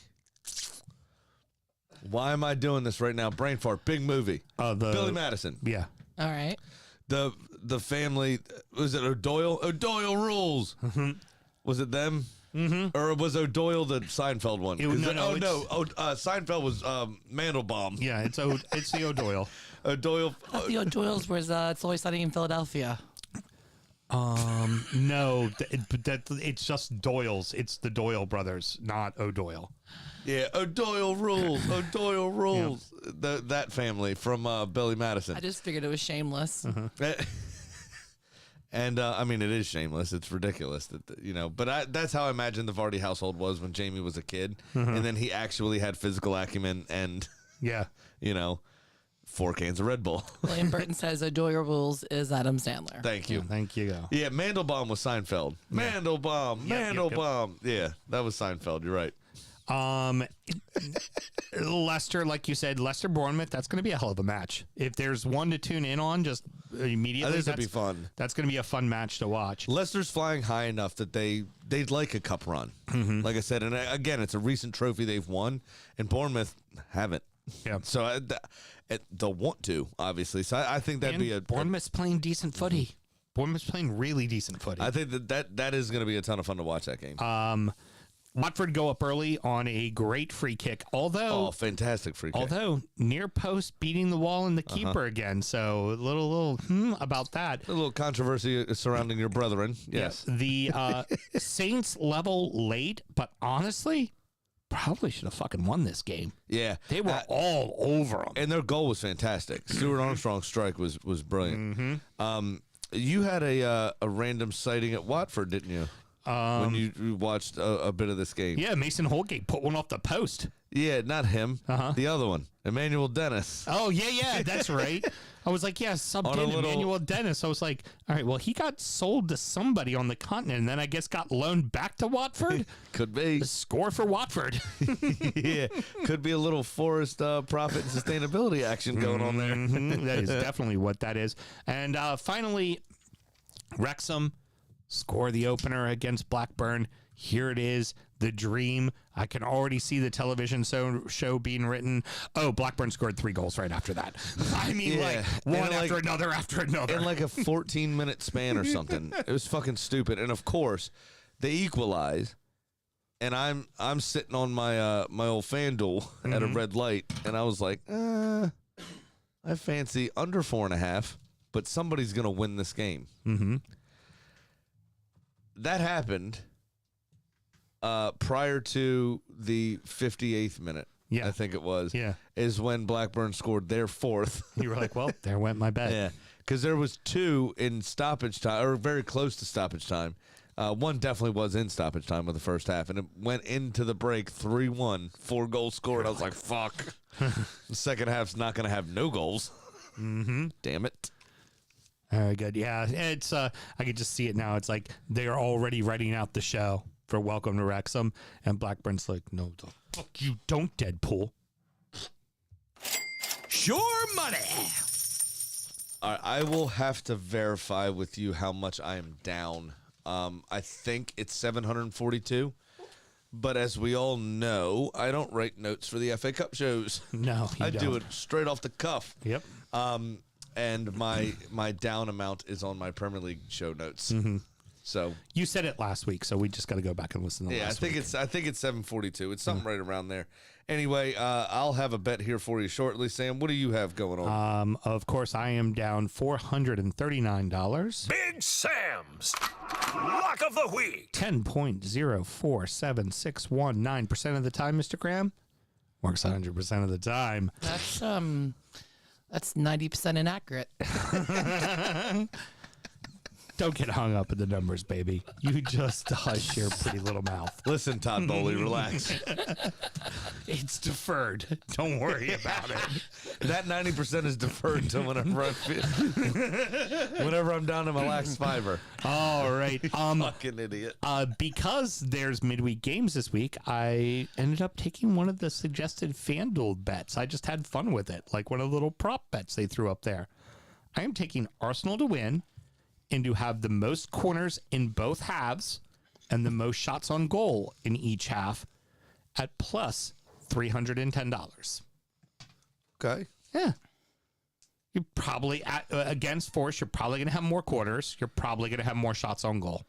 Why am I doing this right now? Brain fart. Big movie. Billy Madison. Yeah. All right. The family, was it O'Doyle? O'Doyle Rules. Was it them? Or was O'Doyle the Seinfeld one? Seinfeld was Mandelbaum. Yeah, it's the O'Doyle. O'Doyle. The O'Doyle's was It's Always Sunny in Philadelphia. No, it's just Doyle's. It's the Doyle brothers, not O'Doyle. Yeah, O'Doyle Rules. O'Doyle Rules. Yeah. That family from Billy Madison. I just figured it was Shameless. And I mean, it is shameless. It's ridiculous that But that's how I imagine the Vardy household was when Jamie was a kid, and then he actually had physical acumen and 4 cans of Red Bull. William Burton says O'Doyle Rules is Adam Sandler. Thank you. Yeah, thank you. Yeah, Mandelbaum was Seinfeld. Mandelbaum. Yeah, that was Seinfeld. You're right. Leicester, like you said, Leicester Bournemouth, that's going to be a hell of a match. If there's one to tune in on just immediately, I think that'd be fun. That's going to be a fun match to watch. Leicester's flying high enough that they'd like a cup run. Like I said, and again, it's a recent trophy they've won, and Bournemouth haven't. Yeah. So they'll want to, obviously. So I think that'd be a Bournemouth's playing decent footy. Bournemouth's playing really decent footy. I think that is going to be a ton of fun to watch that game. Watford go up early on a great free kick, although fantastic free kick. although near post beating the wall and the keeper again. So a little about that. A little controversy surrounding your brethren. Yes. The Saints level late, but honestly, probably should have fucking won this game. Yeah. They were all over them. And their goal was fantastic. Stuart Armstrong's strike was brilliant. You had a random sighting at Watford, didn't you? When you watched a bit of this game. Yeah, Mason Holgate put one off the post. Yeah, not him. The other one, Emmanuel Dennis. Oh, yeah, that's right. I was like, yeah, sub On a in little- Emmanuel Dennis. I was like, all right, well, he got sold to somebody on the continent and then I guess got loaned back to Watford. Could be. Score for Watford. Yeah, could be a little forest profit and sustainability action going on there. That is definitely what that is. And finally, Wrexham score the opener against Blackburn. Here it is, the dream. I can already see the television show being written. Oh, Blackburn scored 3 goals right after that. I mean, Yeah. one And after another after another. In like a 14-minute span or something. It was fucking stupid. And of course, they equalize. And I'm sitting on my my old FanDuel at a red light, and I was like, I fancy under 4.5, but somebody's gonna win this game. That happened prior to the 58th minute. Yeah. I think it was. Yeah. Is when Blackburn scored their 4th. You were like, well, there went my bet. Yeah, because there was 2 in stoppage time, or very close to stoppage time. One definitely was in stoppage time with the first half, and it went into the break 3-1, 4 goals scored. I was like, fuck. The second half's not going to have no goals. Damn it. Very good. Yeah, it's I could just see it now. It's like they're already writing out the show for Welcome to Wrexham, and Blackburn's like, no, the fuck you don't, Deadpool. Sure money. All right, I will have to verify with you how much I am down. I think it's 742. But as we all know, I don't write notes for the FA Cup shows. No, you I do don't. it straight off the cuff. Yep. And my down amount is on my Premier League show notes. So You said it last week, so we just got to go back and listen to yeah, last I think week. it's 742. It's something right around there. Anyway, I'll have a bet here for you shortly. Sam, what do you have going on? Of course, I am down $439. Big Sam's Lock of the Week. 10.047619% of the time, Mr. Graham. Works 100% of the time. That's 90% inaccurate. Don't get hung up in the numbers, baby. You just hush your pretty little mouth. Listen, Todd Bowley, relax. It's deferred. Don't worry about it. That 90% is deferred until whenever I'm down to my last fiver. All right. Fucking idiot. Because there's midweek games this week, I ended up taking one of the suggested FanDuel bets. I just had fun with it, like one of the little prop bets they threw up there. I am taking Arsenal to win and to have the most corners in both halves and the most shots on goal in each half at plus $310. Okay. Yeah. You're probably against Force. You're probably going to have more quarters. You're probably going to have more shots on goal.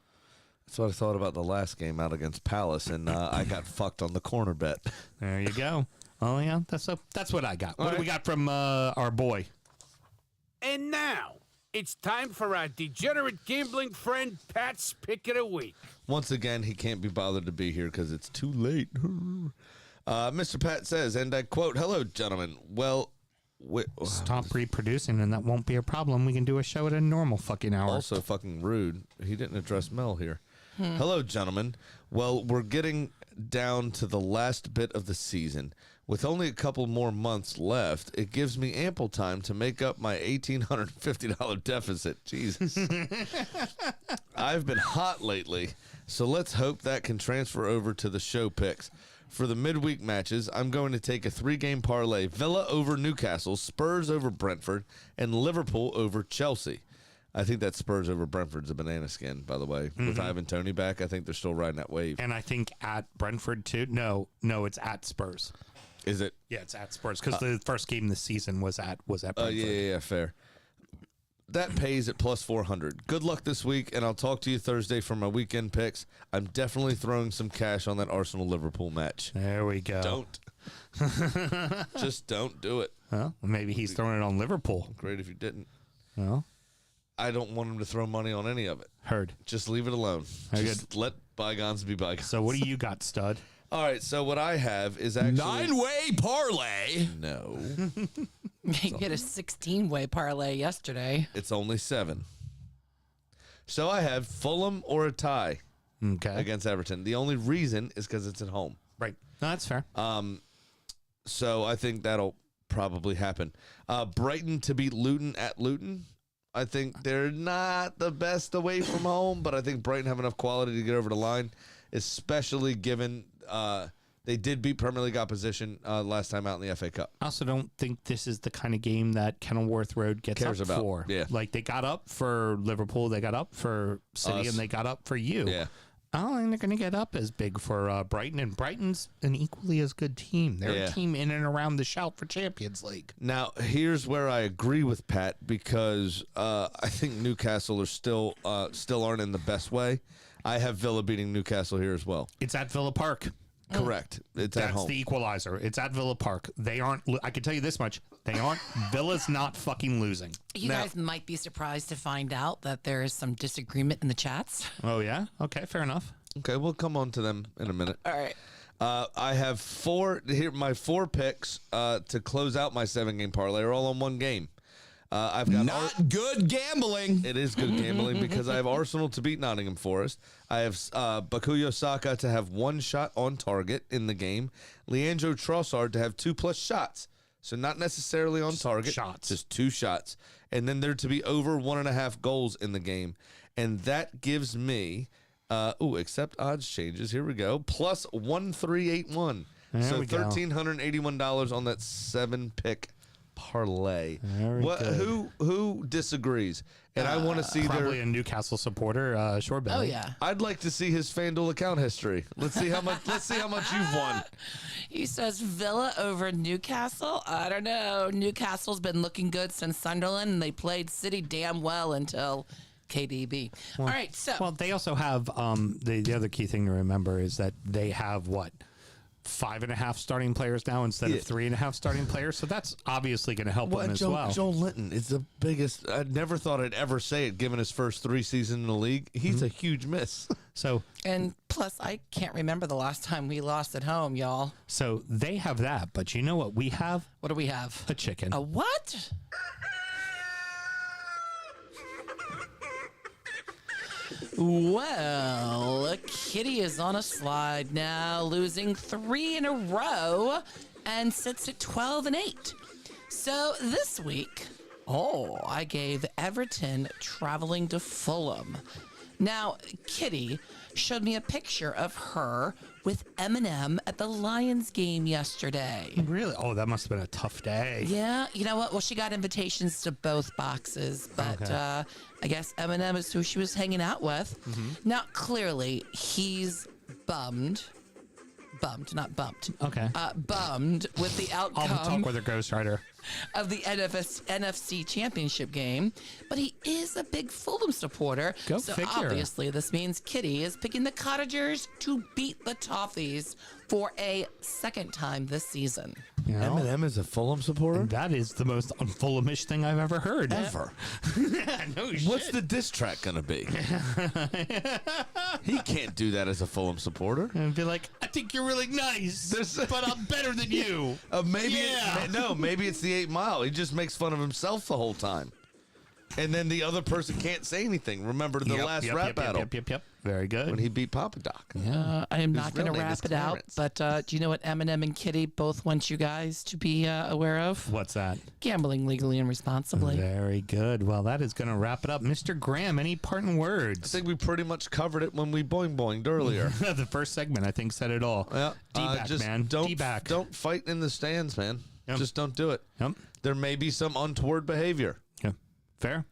That's what I thought about the last game out against Palace, and I got fucked on the corner bet. There you go. Oh yeah, that's what I got. What do we got from our boy? And now, it's time for our degenerate gambling friend Pat's Pick of the Week. Once again, he can't be bothered to be here because it's too late. Mr. Pat says, and I quote, "Hello, gentlemen. Well, Stop reproducing, and that won't be a problem. We can do a show at a normal fucking hour." also fucking rude. He didn't address Mel here. Hello, gentlemen. Well, we're getting down to the last bit of the season. With only a couple more months left, it gives me ample time to make up my $1,850 deficit. Jesus. I've been hot lately, so let's hope that can transfer over to the show picks. For the midweek matches, I'm going to take a 3-game parlay: Villa over Newcastle, Spurs over Brentford, and Liverpool over Chelsea. I think that Spurs over Brentford's a banana skin, by the way. With Ivan Toney back, I think they're still riding that wave. And I think at Brentford too. No, it's at Spurs. Is it? Yeah, it's at Sports because the first game this season was at Brentford. Yeah, fair. That pays at plus 400. Good luck this week, and I'll talk to you Thursday for my weekend picks. I'm definitely throwing some cash on that Arsenal-Liverpool match. There we go. Don't. Just don't do it. Well, maybe he's throwing it on Liverpool. Great if you didn't. Well, I don't want him to throw money on any of it. heard. Just leave it alone. Very Just let bygones be bygones. So what do you got, stud? All right, so what I have is actually... 9-way parlay. No. You get a 16-way parlay yesterday. It's only 7. So I have Fulham or a tie Okay. against Everton. The only reason is because it's at home. Right. No, that's fair. So I think that'll probably happen. Brighton to beat Luton at Luton. I think they're not the best away from home, but I think Brighton have enough quality to get over the line, especially given they did beat Premier League opposition last time out in the FA Cup. I also don't think this is the kind of game that Kenilworth Road gets Cares up about. for. Yeah. Like they got up for Liverpool, they got up for City, Us. and they got up for you. Yeah. I don't think they're going to get up as big for Brighton, and Brighton's an equally as good team. They're Yeah. a team in and around the shout for Champions League. Now, here's where I agree with Pat because I think Newcastle are still aren't in the best way. I have Villa beating Newcastle here as well. It's at Villa Park. Correct. It's at That's home. the equalizer. It's at Villa Park. They aren't. I can tell you this much: they aren't. Villa's not fucking losing. You guys might be surprised to find out that there is some disagreement in the chats. Oh yeah. Okay. Fair enough. Okay, we'll come on to them in a minute. All right. I have my 4 picks to close out my 7-game parlay are all on one game. I've got Not good gambling. It is good gambling because I have Arsenal to beat Nottingham Forest. I have Bukayo Saka to have 1 shot on target in the game. Leandro Trossard to have 2+ shots. So not necessarily on target. shots. Just 2 shots. And then there to be over 1.5 goals in the game. And that gives me, accept odds changes. Here we go. Plus 1381. So we go. $1,381 on that 7-pick parlay. Who disagrees? And I want to see Probably a Newcastle supporter. Shorebelly. Oh yeah. I'd like to see his FanDuel account history. Let's see how much. Let's see how much you've won. He says Villa over Newcastle. I don't know. Newcastle's been looking good since Sunderland, and they played City damn well until KDB. All right, so Well, they also have the other key thing to remember is that they have 5.5 starting players now instead of 3.5 starting players. So that's obviously going to help them as well. Joel Linton is the biggest. I never thought I'd ever say it, given his first 3 seasons in the league. He's a huge miss. So and plus, I can't remember the last time we lost at home, y'all. they have that, but you know what we have? What do we have? A chicken. A what? Well, Kitty is on a slide now, losing 3 in a row and sits at 12-8. So this week, I gave Everton traveling to Fulham. Now, Kitty showed me a picture of her with Eminem at the Lions game yesterday. Really? Oh, that must have been a tough day. Yeah, you know what? Well, she got invitations to both boxes, but I guess Eminem is who she was hanging out with. Now, clearly, he's bummed, not bumped. Okay. Bummed with the I'll talk outcome with her ghostwriter. of the NFC Championship game, but he is a big Fulham supporter. Go so figure. obviously, this means Kitty is picking the Cottagers to beat the Toffees for a second time this season. You know? Eminem is a Fulham supporter. That is the most un-Fulhamish thing I've ever heard. Ever. No What's the diss track gonna be? He can't do that as a Fulham supporter. And be like, I think you're really nice, but I'm better than you. Maybe it's the 8 Mile. He just makes fun of himself the whole time, and then the other person can't say anything. Remember the last rap battle Yep. Very good. when he beat Papa Doc. I am not real going to name wrap is it out, Clarence. but do you know what Eminem and Kitty both want you guys to be aware of? What's that? Gambling legally and responsibly. Very good. Well, that is going to wrap it up. Mr. Graham, any parting I words? think we pretty much covered it when we boinged earlier. The first segment, I think, said it all. Yeah, D-back, just man. Don't D-back. don't fight in the stands, man. Yep. Just don't do it. Yep. There may be some untoward behavior. Yeah. Fair.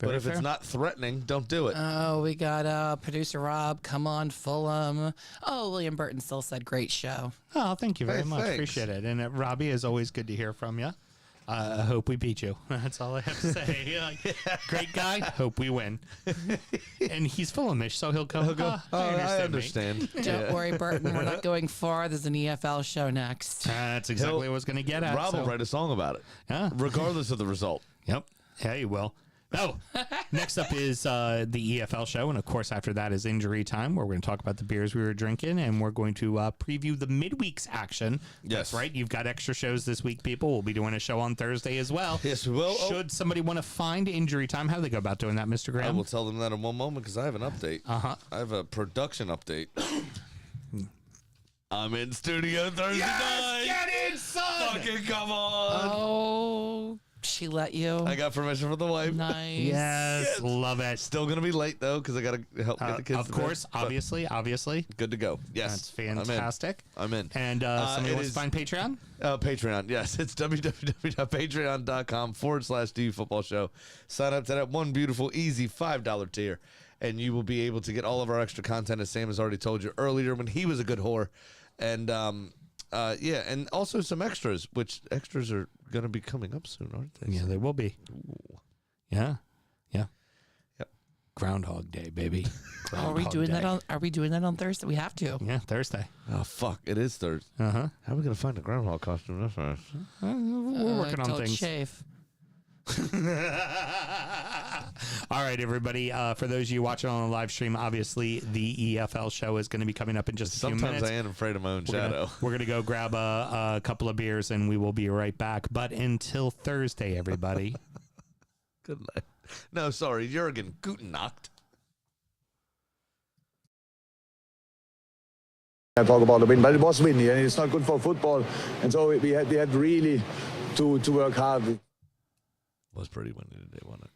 But if it's not threatening, don't do it. Oh, we got producer Rob. Come on, Fulham. Oh, William Burton still said great show. Oh, thank you very Hey, much. thanks. Appreciate it. And Robbie, is always good to hear from you. I hope we beat you. That's all I have to say. Like, great guy. Hope we win. And he's Fulhamish, so he'll go. I understand. understand. Don't worry, Burton. We're not going far. There's an EFL show next. That's exactly what I was going to get at. Rob will so- write a song about it, Yeah. regardless of the result. Yep. Yeah, you will. Oh, next up is the EFL show. And of course, after that is Injury Time, where we're going to talk about the beers we were drinking. And we're going to preview the midweek's action. Yes. That's right. You've got extra shows this week, people. We'll be doing a show on Thursday as well. Yes, we will. Should somebody want to find Injury Time, how do they go about doing that, Mr. I Graham? will tell them that in one moment because I have an update. Uh-huh. I have a production update. I'm in studio Thursday night. Get in, son! Fucking come on. Oh, she let you. I got permission from the wife. Nice. Yes, love it. Still gonna be late though because I gotta help get the kids. Of to bed, course, but obviously. good to go. Yes, That's fantastic. I'm in. And somebody it wants is- to find Patreon? Patreon, yes. It's www.patreon.com/DU Football Show. Sign up to that one beautiful, easy $5 tier, and you will be able to get all of our extra content, as Sam has already told you earlier when he was a good whore. And, yeah, and also some extras, which extras are going to be coming up soon, aren't they? Yeah, they will be. Yeah. Yeah. Yep. Groundhog Day, baby. Are we doing that on? Are we doing that on Thursday? We have to. Yeah, Thursday. Oh, fuck. It is Thursday. Uh-huh. How are we going to find a groundhog costume? That's right. We're working on Told things. Chafe. All right, everybody. For those of you watching on the live stream, obviously the EFL show is going to be coming up in just a few Sometimes minutes. I am afraid of my own We're gonna- shadow. We're going to go grab a couple of beers and we will be right back. But until Thursday, everybody. Good night. No, sorry. Jurgen. Guten Nacht. I talk about the win, but it was windy and it's not good for football. And so we had really to work hard. Was pretty windy today, wasn't it?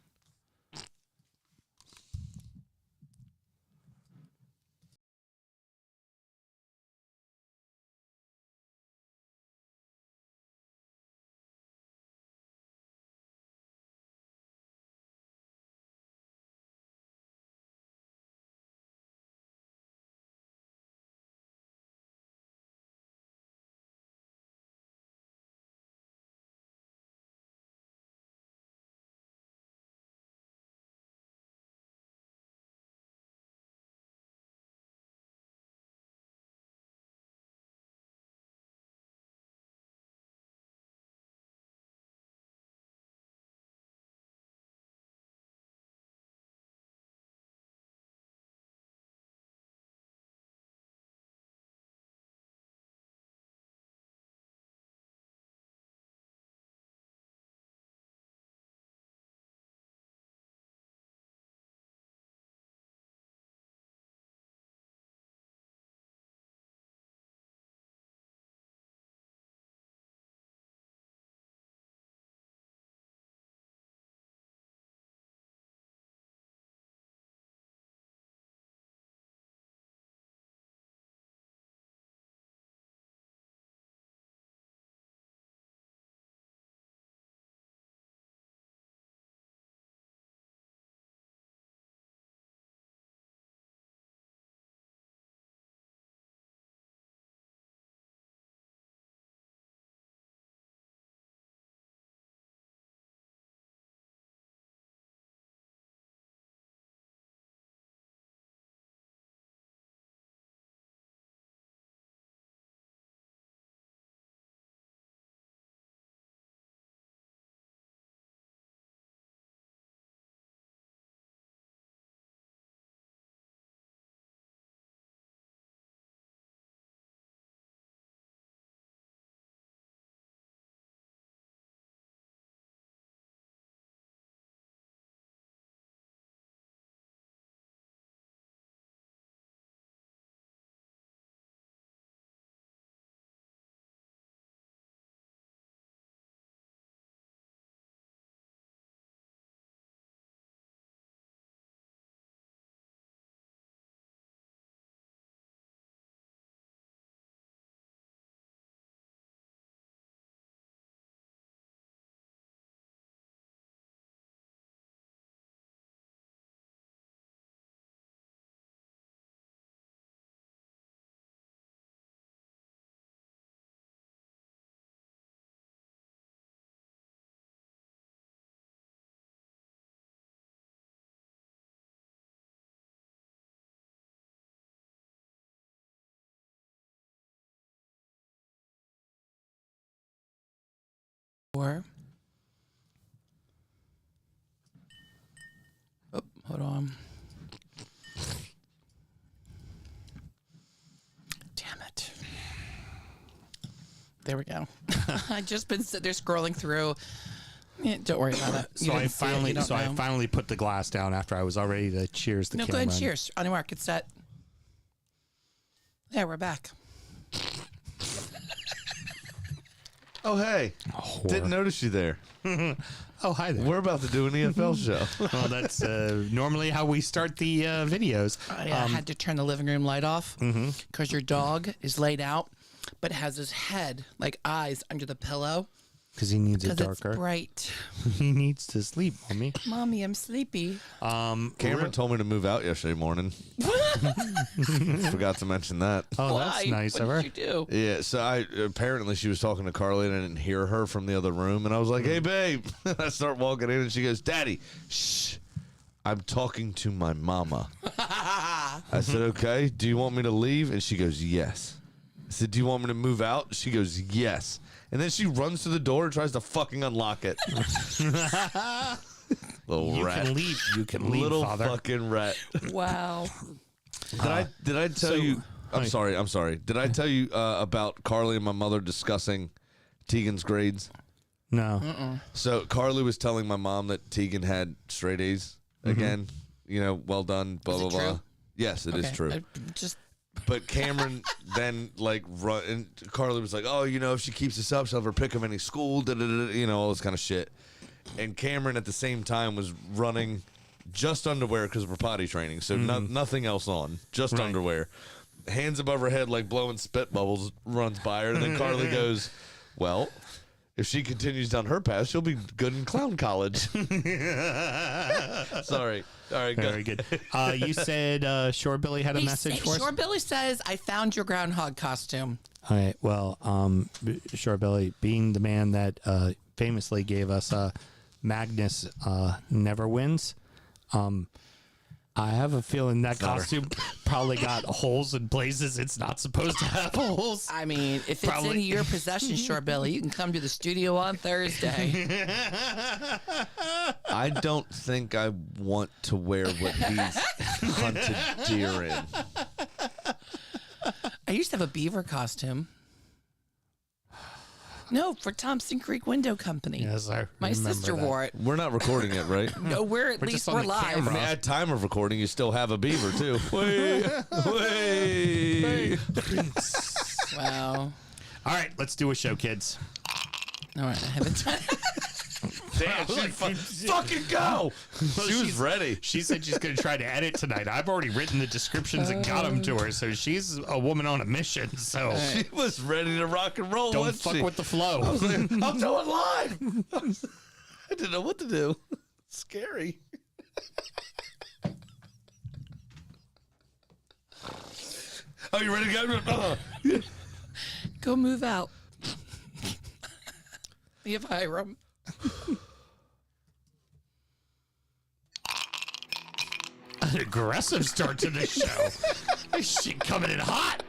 Oh, hold on. Damn it. There we go. I just been sitting there scrolling through. Yeah, don't worry about it. So I finally put the glass down after I was all ready to cheers the No, camera. go ahead, cheers. On your mark, get set. Yeah, we're back. Oh, hey. Didn't notice you there. Oh, hi there. We're about to do an EFL show. Well, that's normally how we start the videos. I had to turn the living room light off because your dog is laid out, but has his head, like eyes, under the pillow. Because he needs it Because it's darker. bright. He needs to sleep, Mommy. Mommy, I'm sleepy. Cameron told me to move out yesterday morning. Forgot to mention that. Oh, that's Why? nice what of her. did you do? Yeah, so apparently she was talking to Carly and I didn't hear her from the other room, and I was like, "Hey, babe!" I start walking in, and she goes, "Daddy, shh, I'm talking to my mama." I said, "Okay, do you want me to leave?" And she goes, "Yes." I said, "Do you want me to move out?" She goes, "Yes." And then she runs to the door and tries to fucking unlock it. Little rat. You can leave, Little Father. fucking rat. Wow. Did I tell you? I'm sorry. Did I tell you about Carly and my mother discussing Tegan's grades? No. So Carly was telling my mom that Tegan had straight A's again. You know, well done. Blah Is blah it blah. true? Yes, it is Okay, true. Just But Cameron then run, and Carly was like, "Oh, you know, if she keeps this up, she'll never pick of any school." You know, all this kind of shit. And Cameron at the same time was running just underwear because of her potty training, so nothing else on, just underwear. Hands above her head like blowing spit bubbles, runs by her, and then Carly goes, "Well, if she continues down her path, she'll be good in clown college." Sorry. All right, Very good. You said Shore Billy had a message for us? Shore Billy says, "I found your groundhog costume." All right. Well, Shore Billy, being the man that famously gave us Magnus Never Wins, I have a feeling that costume probably got holes in places it's not supposed to have holes. I mean, if it's in your possession, Shore Billy, you can come to the studio on Thursday. I don't think I want to wear what he's hunted deer in. I used to have a beaver costume. No, for Thompson Creek Window Company. Yes, I My remember sister that. wore it. We're not recording it, right? No, we're at We're least just on we're the live. I camera. mean, at time of recording, you still have a beaver, too. Wait. Wow. All right, let's do a show, kids. All right, I have it. Damn, fucking go. She was ready. She said she's going to try to edit tonight. I've already written the descriptions and got them to her, so she's a woman on a mission. So She was ready to rock and roll, don't wasn't fuck she? with the flow. I was like, I'm doing live. I didn't know what to do. Scary. Oh, you ready to go? Go move out. We have Hiram. An aggressive start to the show. She coming in hot.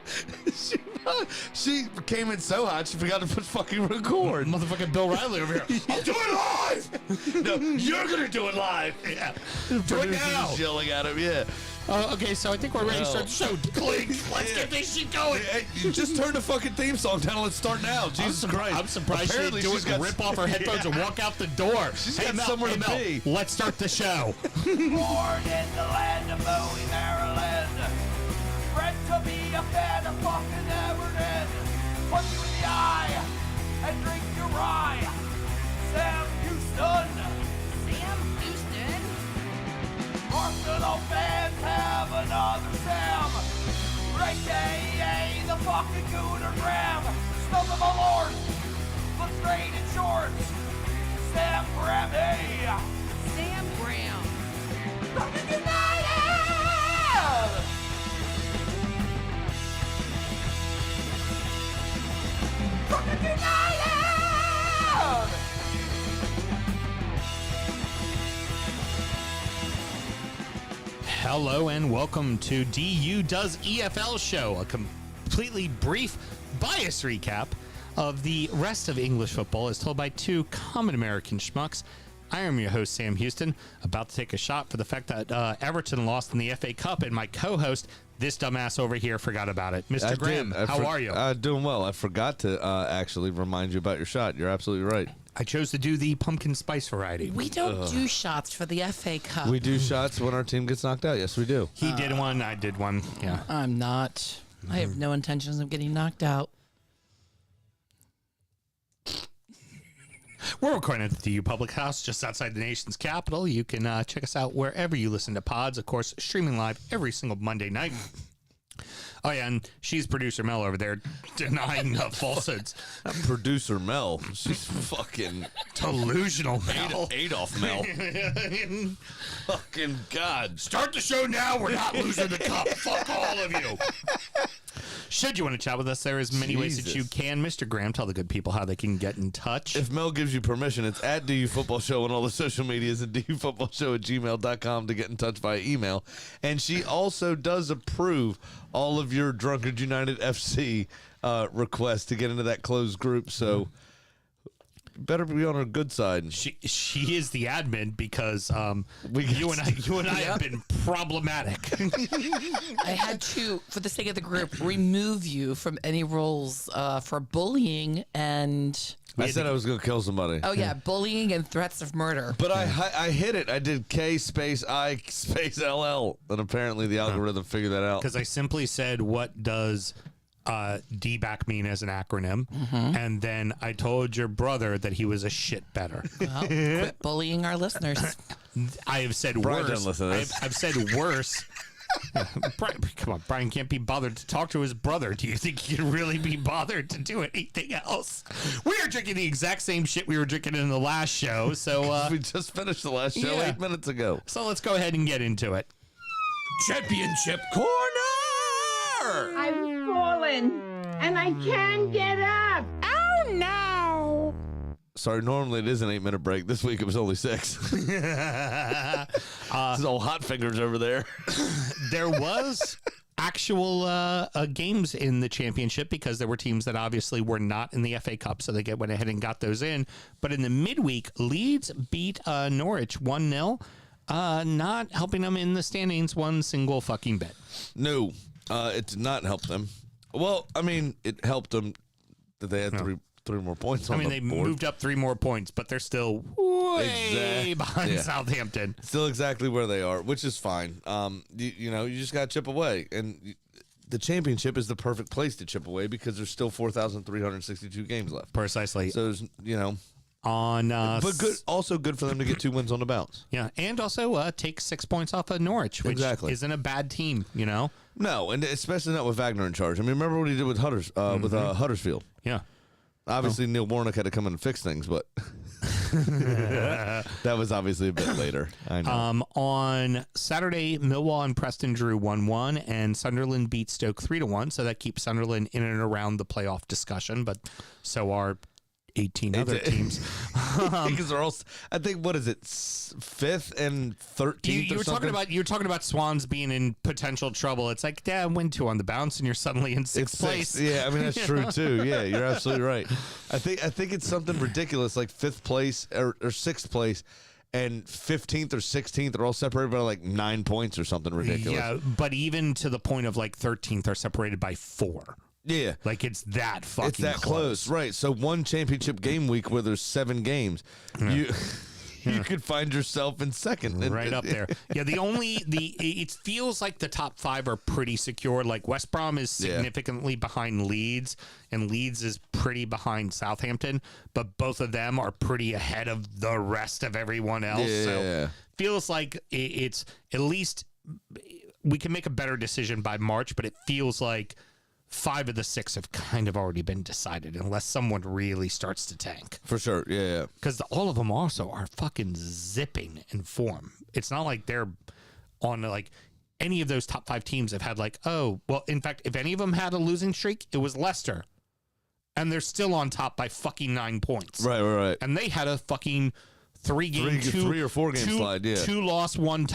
She came in so hot she forgot to put fucking record. Motherfucking Bill Riley over here. I'm doing it live. No, you're gonna do it live. Yeah. Do it now. Yelling at him. Yeah. Okay, so I think we're ready to start the show. Clink. Let's get this shit going. Hey, you just turn the fucking theme song down and let's start now. Jesus Christ. I'm surprised Apparently she didn't she's do it, got- rip off her headphones and walk out the door. She's got somewhere to be. Let's start the show. Born in the land of Bowie, Maryland. Bred to be a fan of fucking Everton. Punch you in the eye and drink your rye. Sam Houston. Sam Houston? Arsenal fans have another Sam. AKA the fucking Gooner Graham. Stuff of a lord. Look straight in shorts. Sam Graham, hey. Sam Graham. Fucking United! Fucking United! Hello and welcome to DU Does EFL Show, a completely brief bias recap of the rest of English football as told by two common American schmucks. I am your host, Sam Houston, about to take a shot for the fact that Everton lost in the FA Cup, and my co-host, this dumbass over here, forgot about it. Mr. Graham, how are you? Doing well. I forgot to actually remind you about your shot. You're absolutely right. I chose to do the pumpkin spice variety. We don't do shots for the FA Cup. We do shots when our team gets knocked out. Yes, we do. He did one, I did one. Yeah. I'm not. I have no intentions of getting knocked out. We're recording at the DU Public House just outside the nation's capital. You can check us out wherever you listen to pods. Of course, streaming live every single Monday night. Oh, yeah, and she's producer Mel over there denying falsehoods. Producer Mel. She's fucking Delusional Mel. Adolf Mel. Fucking God. Start the show now. We're not losing the cup. Fuck all of you. Should you want to chat with us, there is many ways that you can. Mr. Graham, tell the good people how they can get in touch. If Mel gives you permission, it's at DU Football Show on all the social medias and dufootballshow@gmail.com to get in touch via email. And she also does approve all of your Drunkard United FC requests to get into that closed group. So better be on her good side. She is the admin because you and I have been problematic. I had to, for the sake of the group, remove you from any roles for bullying and. I said I was going to kill somebody. Oh yeah, bullying and threats of murder. But I hit it. I did K space I space LL, and apparently the algorithm figured that out. Because I simply said, "What does DBAC mean as an acronym?" And then I told your brother that he was a shit better. Well, quit bullying our listeners. I have said Brian worse. doesn't listen to this. I've said worse. Brian, come on, Brian can't be bothered to talk to his brother. Do you think he can really be bothered to do anything else? We are drinking the exact same shit we were drinking in the last show. So we just finished the last show 8 minutes ago. So let's go ahead and get into it. Championship Corner! I've fallen and I can't get up. Oh no! Sorry, normally it is an 8-minute break. This week it was only 6. There's old hot fingers over there. There was actual games in the championship because there were teams that obviously were not in the FA Cup, so they went ahead and got those in. But in the midweek, Leeds beat Norwich 1-0, not helping them in the standings one single fucking bit. No, it did not help them. Well, I mean, it helped them that they had three more points on the board. They moved up 3 more points, but they're still way behind Southampton. Still exactly where they are, which is fine. You just got to chip away. And the championship is the perfect place to chip away because there's still 4,362 games left. Precisely. So, but also good for them to get 2 wins on the bounce. Yeah, and also take 6 points off of Norwich, which isn't a bad team, No, and especially not with Wagner in charge. I mean, remember what he did with Huddersfield? Yeah. Obviously, Neil Warnock had to come in and fix things, but that was obviously a bit later. I know. On Saturday, Millwall and Preston drew 1-1, and Sunderland beat Stoke 3-1. So that keeps Sunderland in and around the playoff discussion, but so are 18 other teams. Because they're all, I think, what is it, 5th and 13th? You were talking about Swans being in potential trouble. It's like, win 2 on the bounce, and you're suddenly in 6th place. Yeah, I mean that's true too. Yeah, you're absolutely right. I think it's something ridiculous like 5th place or 6th place. And 15th or 16th are all separated by like 9 points or something ridiculous. Yeah, but even to the point of like 13th are separated by 4. Yeah. Like it's that fucking It's that close. Right. So one championship game week where there's 7 games, you could find yourself in second. Right up there. Yeah, it feels like the top 5 are pretty secure. Like West Brom is significantly behind Leeds, and Leeds is pretty behind Southampton, but both of them are pretty ahead of the rest of everyone else. Yeah. So feels like it's at least we can make a better decision by March, but it feels like 5 of the 6 have kind of already been decided unless someone really starts to tank. For sure, yeah. Because all of them also are fucking zipping in form. It's not like they're on like any of those top 5 teams have had like, in fact, if any of them had a losing streak, it was Leicester. And they're still on top by fucking 9 points. Right. And they had a fucking 3 or 4 game slide, 2 loss, 1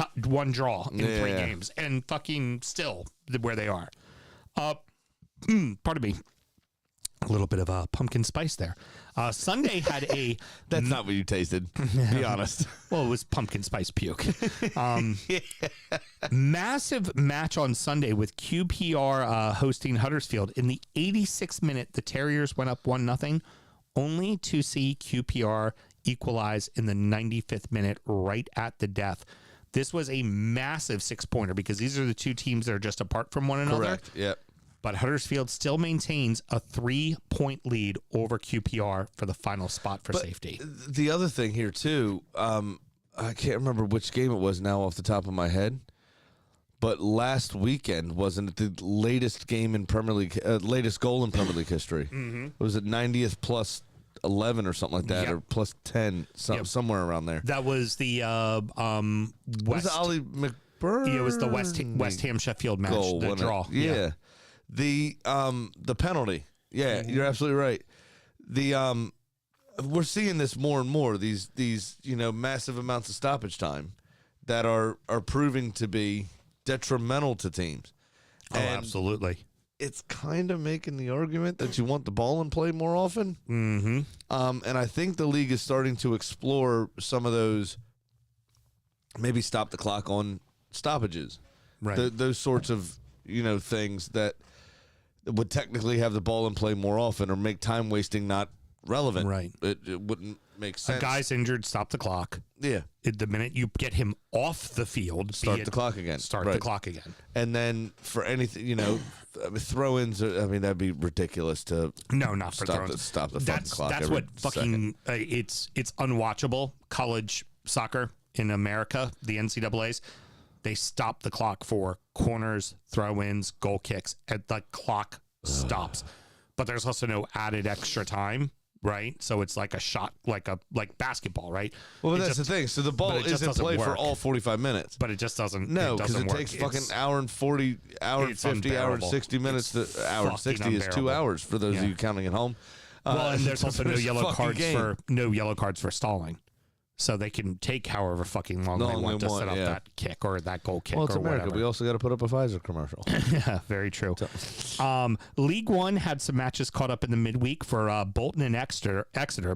draw in 3 games. And fucking still where they are. Pardon me. A little bit of pumpkin spice there. Sunday had a That's not what you tasted. Be honest. well, it was pumpkin spice puke. Massive match on Sunday with QPR hosting Huddersfield. In the 86th minute, the Terriers went up 1-0, only to see QPR equalize in the 95th minute right at the death. This was a massive 6-pointer because these are the two teams that are just apart from one another. Correct. Yep. But Huddersfield still maintains a 3-point lead over QPR for the final spot for safety. The other thing here too, I can't remember which game it was now off the top of my head, but last weekend wasn't it the latest game in Premier League, latest goal in Premier League history? Mm-hmm. Was it 90th plus 11 or something like that, or plus 10, somewhere around there? That was the West. Was it Ollie McBurn? Yeah, it was the West Ham Sheffield match, goal, the draw. Yeah. The penalty. Yeah, you're absolutely right. The we're seeing this more and more. These massive amounts of stoppage time that are proving to be detrimental to teams. Oh, absolutely. It's kind of making the argument that you want the ball in play more often. Mm-hmm. And I think the league is starting to explore some of those. Maybe stop the clock on stoppages. Right. Those sorts of things that would technically have the ball in play more often or make time wasting not relevant. Right. It wouldn't make sense. A guy's injured, stop the clock. Yeah. The minute you get him off the field, Start the clock again. Start the clock again. And then for anything, throw-ins, that'd be ridiculous to not for throw-ins. Stop the fucking clock. That's every what fucking it's unwatchable. College soccer in America, the NCAAs, they stop the clock for corners, throw-ins, goal kicks, and the clock stops. But there's also no added extra time, right? So it's like a shot, like basketball, right? Well, that's the thing. So the ball is in play for all 45 minutes. But it just doesn't. No, because it takes fucking hour and 40, hour and 50, hour and 60 minutes. Hour and 60 is 2 hours for those of you counting at home. Well, and there's also no yellow cards cards for stalling. So they can take however fucking long they want to set up that kick or that goal kick. Well, it's or America. whatever. We also got to put up a Pfizer commercial. Yeah, very true. League One had some matches caught up in the midweek for Bolton and Exeter,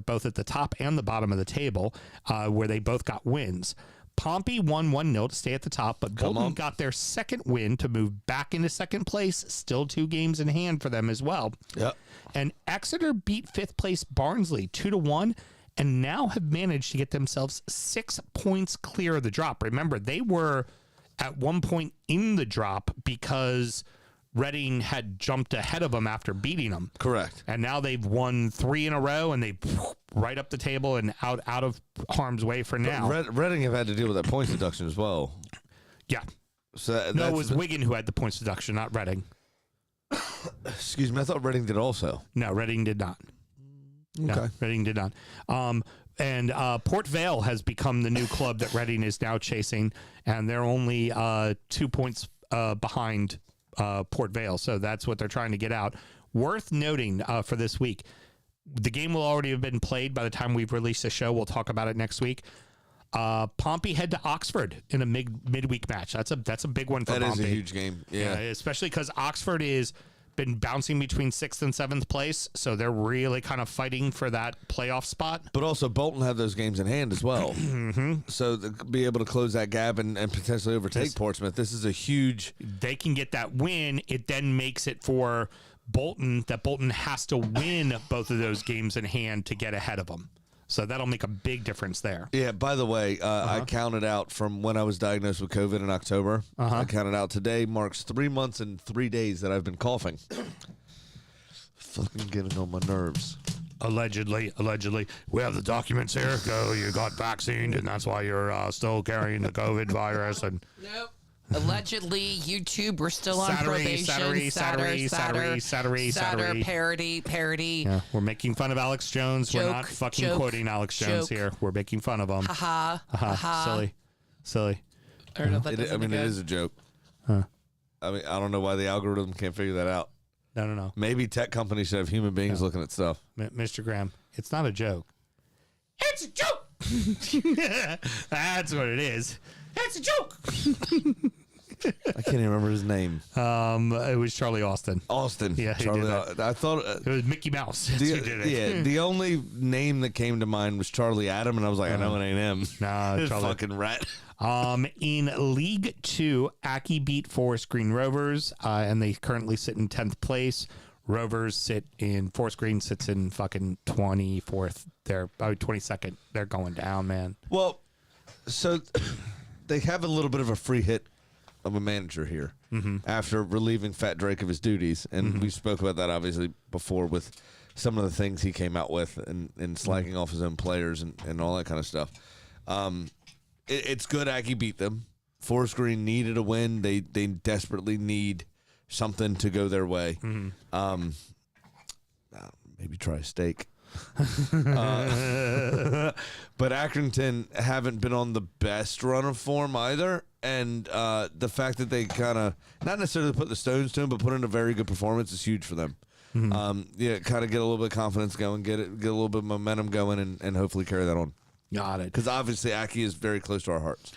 both at the top and the bottom of the table, where they both got wins. Pompey won 1-0 to stay at the top, but Bolton got their second win to move back into second place. Still 2 games in hand for them as well. Yep. And Exeter beat 5th place Barnsley 2-1. And now have managed to get themselves 6 points clear of the drop. Remember, they were at one point in the drop because Reading had jumped ahead of them after beating them. Correct. And now they've won 3 in a row, and they right up the table and out of harm's way for now. Reading have had to deal with that points deduction as well. Yeah. So no, it was Wigan who had the points deduction, not Reading. Excuse me, I thought Reading did also. No, Reading did not. Okay. No, Reading did not. And Port Vale has become the new club that Reading is now chasing, and they're only 2 points behind Port Vale. So that's what they're trying to get out. Worth noting for this week, the game will already have been played by the time we've released the show. We'll talk about it next week. Pompey head to Oxford in a midweek match. That's a big one for Pompey. That is a huge game. Yeah, especially because Oxford is been bouncing between 6th and 7th place, so they're really kind of fighting for that playoff spot. But also Bolton have those games in hand as well. Mm-hmm. So to be able to close that gap and potentially overtake Portsmouth, this is a huge... They can get that win. It then makes it for Bolton that Bolton has to win both of those games in hand to get ahead of them. So that'll make a big difference there. Yeah, by the way, I counted out from when I was diagnosed with COVID in October. I counted out today marks 3 months and 3 days that I've been coughing. Fucking getting on my nerves. Allegedly. We have the documents here. Go, you got vaccinated, and that's why you're still carrying the COVID virus. And nope. Allegedly, YouTube, we're still on probation. Saturday, parody. Yeah, we're making fun of Alex Jones. We're not fucking quoting Alex Jones here. We're making fun of him. Silly. I don't know if that does any good. It is a joke. Huh. I mean, I don't know why the algorithm can't figure that out. No. Maybe tech companies should have human beings looking at stuff. Mr. Graham, it's not a joke. It's a joke! That's what it is. It's a joke! I can't even remember his name. It was Charlie Austin. Austin. Yeah, he Charlie. did I thought It was Mickey Mouse. That's who did it. Yeah, the only name that came to mind was Charlie Adam, and I was like, I know it ain't him. Nah, Charlie. Fucking rat. In League 2, Aki beat Forest Green Rovers, and they currently sit in 10th place. Rovers sit in Forest Green sits in fucking 24th. They're 22nd. They're going down, man. Well, so they have a little bit of a free hit of a manager here after relieving Fat Drake of his duties, and we spoke about that obviously before with some of the things he came out with and slagging off his own players and all that kind of stuff. It's good Aki beat them. Forest Green needed a win. They desperately need something to go their way. Maybe try a steak. But Accrington haven't been on the best run of form either. And the fact that they kind of, not necessarily put the stones to him, but put in a very good performance is huge for them. Kind of get a little bit of confidence going, get a little bit of momentum going, and hopefully carry that on. Got it. Because obviously Aki is very close to our hearts.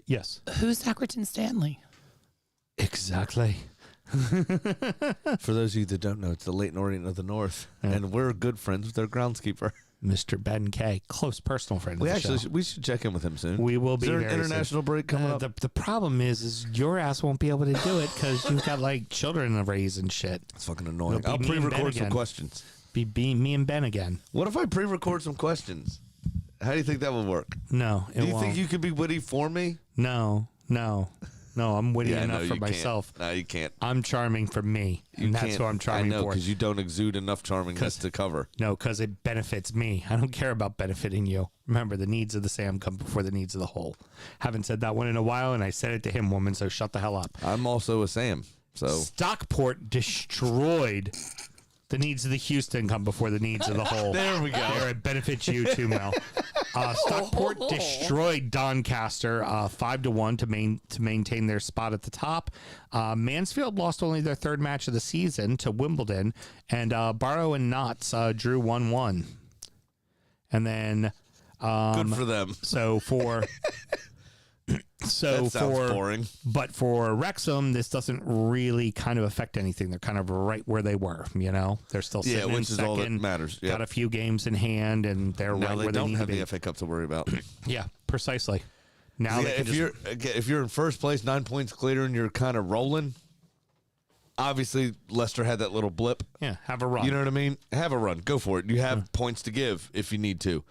Yes. Who's Accrington Stanley? Exactly. For those of you that don't know, it's the Leyton Orient of the North, and we're good friends with their groundskeeper. Mr. Ben Kay, close personal friend. We of the actually show. we should check in with him soon. We will be. Is there an very international soon. break coming up? The problem is your ass won't be able to do it because you've got like children to raise and shit. It's fucking annoying. It'll I'll be me and Ben pre-record some again. questions. Be me and Ben again. What if I pre-record some questions? How do you think that would work? No, it Do you won't. think you could be witty for me? No. I'm witty Yeah, enough no, for you myself. Can't. No, you can't. I'm charming for me, You and that's can't. who I'm charming I know, for. because you don't exude enough charmingness to cover. No, because it benefits me. I don't care about benefiting you. Remember, the needs of the Sam come before the needs of the whole. Haven't said that one in a while, and I said it to him, woman, so shut the hell up. I'm also a Sam, so Stockport destroyed the needs of the Houston come before the needs of the whole. There we go. There, it benefits you too, Mel. Stockport destroyed Doncaster 5-1 to maintain their spot at the top. Mansfield lost only their third match of the season to Wimbledon, and Barrow and Notts drew 1-1. And then good for them. So for That sounds boring. But for Wrexham, this doesn't really kind of affect anything. They're kind of right where they were, you know? They're still sitting in which is all that second, matters. Yep. Got a few games in hand, and they're Now right they where they don't need have to be. the FA Cup to worry about. Yeah, precisely. Now they can if you're in first place, 9 points clear, and you're kind of rolling, obviously Leicester had that little blip. have a run. You know what I mean? Have a run. Go for it. You have points to give if you need to.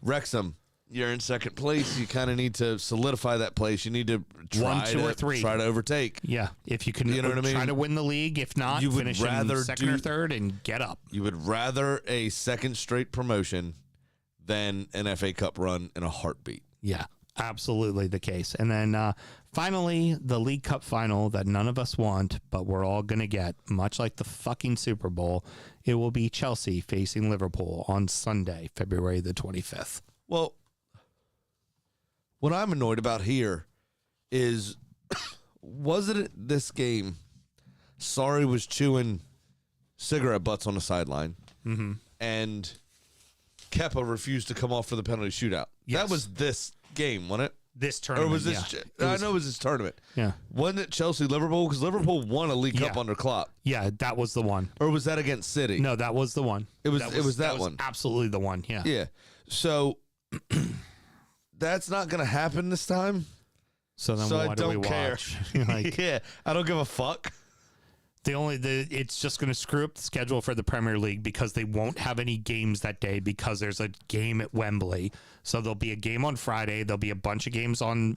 Wrexham, you're in second place. You kind of need to solidify that place. You need to try 1, 2, or 3. Try to overtake. Yeah, if you can You know what I try mean? to win the league. If not, You would finish rather in second do- or third and get up. You would rather a second straight promotion than an FA Cup run in a heartbeat. Yeah, absolutely the case. And then finally, the League Cup final that none of us want, but we're all going to get, much like the fucking Super Bowl, it will be Chelsea facing Liverpool on Sunday, February the 25th. Well, what I'm annoyed about here is, wasn't it this game, Sarri was chewing cigarette butts on the sideline, and Kepa refused to come off for the penalty shootout. Yes. That was this game, wasn't it? This tournament, Or was this? yeah. I know it was this tournament. Yeah. Wasn't it Chelsea-Liverpool? Because Liverpool won a League Cup Yeah. under Klopp. Yeah, that was the one. Or was that against City? No, that was the one. It was that one. Absolutely the one, yeah. Yeah. So that's not going to happen this time. So then So why I do we don't care. watch? Like, Yeah. I don't give a fuck. it's just going to screw up the schedule for the Premier League because they won't have any games that day because there's a game at Wembley. So there'll be a game on Friday. There'll be a bunch of games on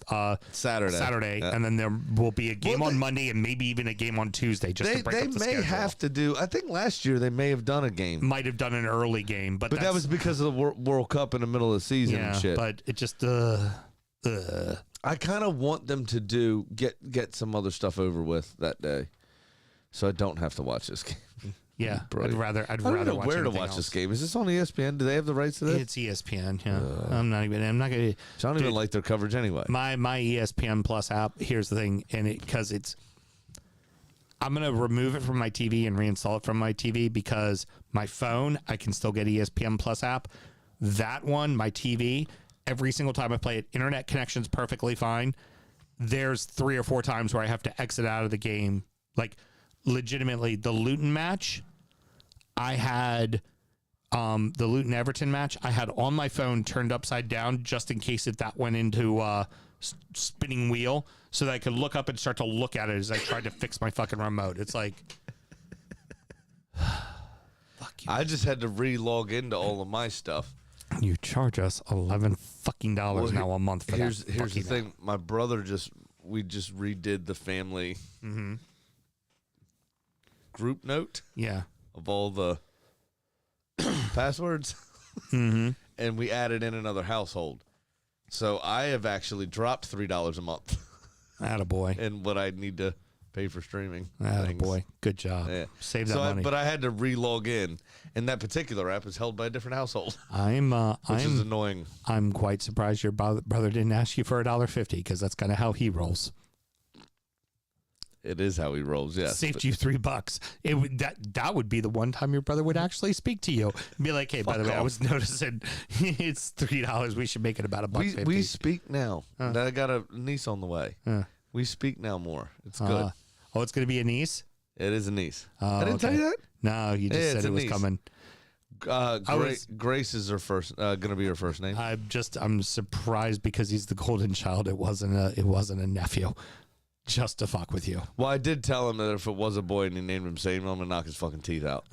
Saturday. and then there will be a game Well, on Monday and maybe even a game on Tuesday just to break They up the may schedule. have to do. I think last year they may have done a game, Might have done an early game, but but that was because of the World Cup in the middle of the season yeah. and shit. But it just I kind of want them to get some other stuff over with that day, so I don't have to watch this game. yeah. Brilliant. I'd I don't rather know watch where to anything watch else. this game. Is this on ESPN? Do they have the rights to this? It's ESPN. Yeah, I'm not going to. I don't even like their coverage anyway. My ESPN Plus app. Here's the thing, and I'm gonna remove it from my TV and reinstall it from my TV because my phone I can still get ESPN Plus app. That one, my TV, every single time I play it, internet connection's perfectly fine. there's 3 or 4 times where I have to exit out of the game. Like, legitimately, the Luton match, I had the Luton Everton match, I had on my phone turned upside down just in case if that went into spinning wheel, so that I could look up and start to look at it as I tried to fix my fucking remote. It's like, fuck you. I just had to re-log into all of my stuff. You charge us $11 fucking dollars now a month for here's that. Here's the thing. My brother we just redid the family group note Yeah. of all the passwords, and we added in another household. So I have actually dropped $3 a month Attaboy. in what I need to pay for streaming. Attaboy. Good job. Yeah. Save that money. But I had to re-log in, and that particular app is held by a different household, which is annoying. I'm quite surprised your brother didn't ask you for $1.50 because that's kind of how he rolls. It is how he rolls, yes. Saved you $3. It would that would be the one time your brother would actually speak to you and be like, "Hey, by the way, I was noticing it's $3. We should make it about $1.50." We speak now. I got a niece on the way. We speak now more. It's good. Oh, it's going to be a niece? It is a niece. Oh, I didn't tell you that? No, you just said it's it a was niece. coming. Grace is her first. Going to be her first name. I'm surprised because he's the golden child. It wasn't a nephew. Just to fuck with you. Well, I did tell him that if it was a boy and he named him Samuel, I'm gonna knock his fucking teeth out.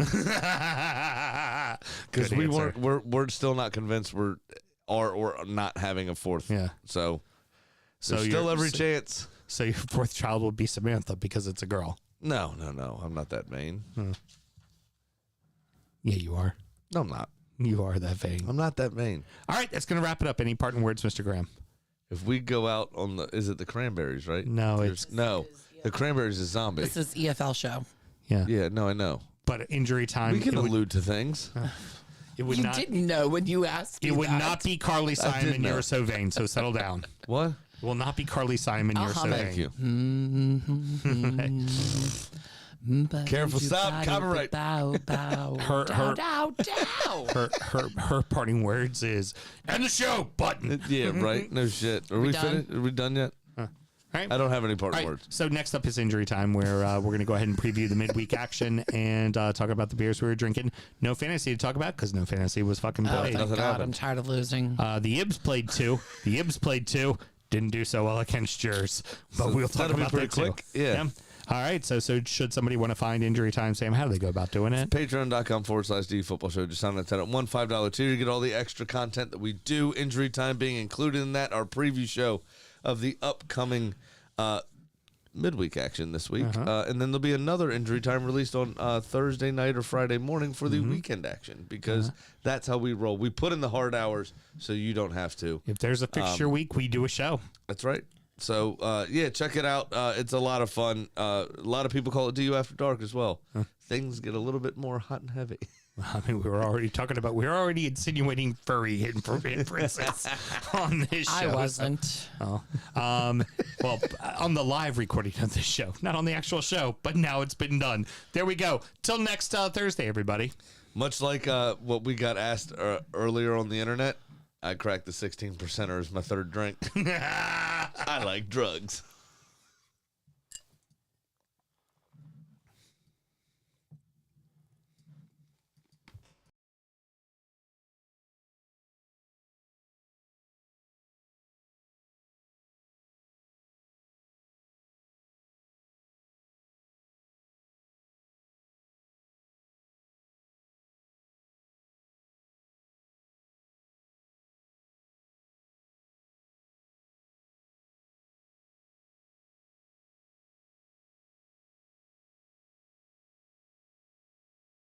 Because we're still not convinced we're not having a fourth. Yeah. So there's still every chance. So your fourth child will be Samantha because it's a girl. No. I'm not that vain. Yeah, you are. No, I'm not. You are that vain. I'm not that vain. All right, that's going to wrap it up. Any parting words, Mr. Graham? If we go out on is it the Cranberries, right? No, the Cranberries is zombie. This is EFL show. Yeah. Yeah, no, I know. But injury time. We can allude to things. It would You not. didn't know when you asked me It would that. not be Carly Simon. know. You're so vain. So settle down. What? It will not be Carly Simon. You're so hum it. vain. Thank you. Careful, stop, copyright. Bow, bow. Her- dow, dow, dow. Her parting words is end the show button. Yeah, right. No shit. Are we done? finished? Are we done yet? All right. I don't have any All parting right, words. so next up is injury time, where we're going to go ahead and preview the midweek action and talk about the beers we were drinking. No fantasy to talk about because no fantasy was fucking Oh, played. thank Nothing God, happened. I'm tired of losing. The Ibs played two. Didn't do so well against yours, but we'll talk that'll be about pretty that too. quick. Yeah. All right. So should somebody want to find injury time, Sam, how do they go about doing it? Patreon.com/D Football Show. Just sign up at $1 $5 tier. You get all the extra content that we do. Injury time being included in that. Our preview show of the upcoming midweek action this week. And then there'll be another injury time released on Thursday night or Friday morning for the weekend action because that's how we roll. We put in the hard hours so you don't have to. If there's a fixture week, we do a show. That's right. So, yeah, check it out. It's a lot of fun. A lot of people call it DU After Dark as well. Things get a little bit more hot and heavy. I mean, we were already insinuating furry inferences on this show. I wasn't. Well, on the live recording of this show, not on the actual show, but now it's been done. There we go. Till next Thursday, everybody. Much like what we got asked earlier on the internet, I cracked the 16%er as my third drink. I like drugs.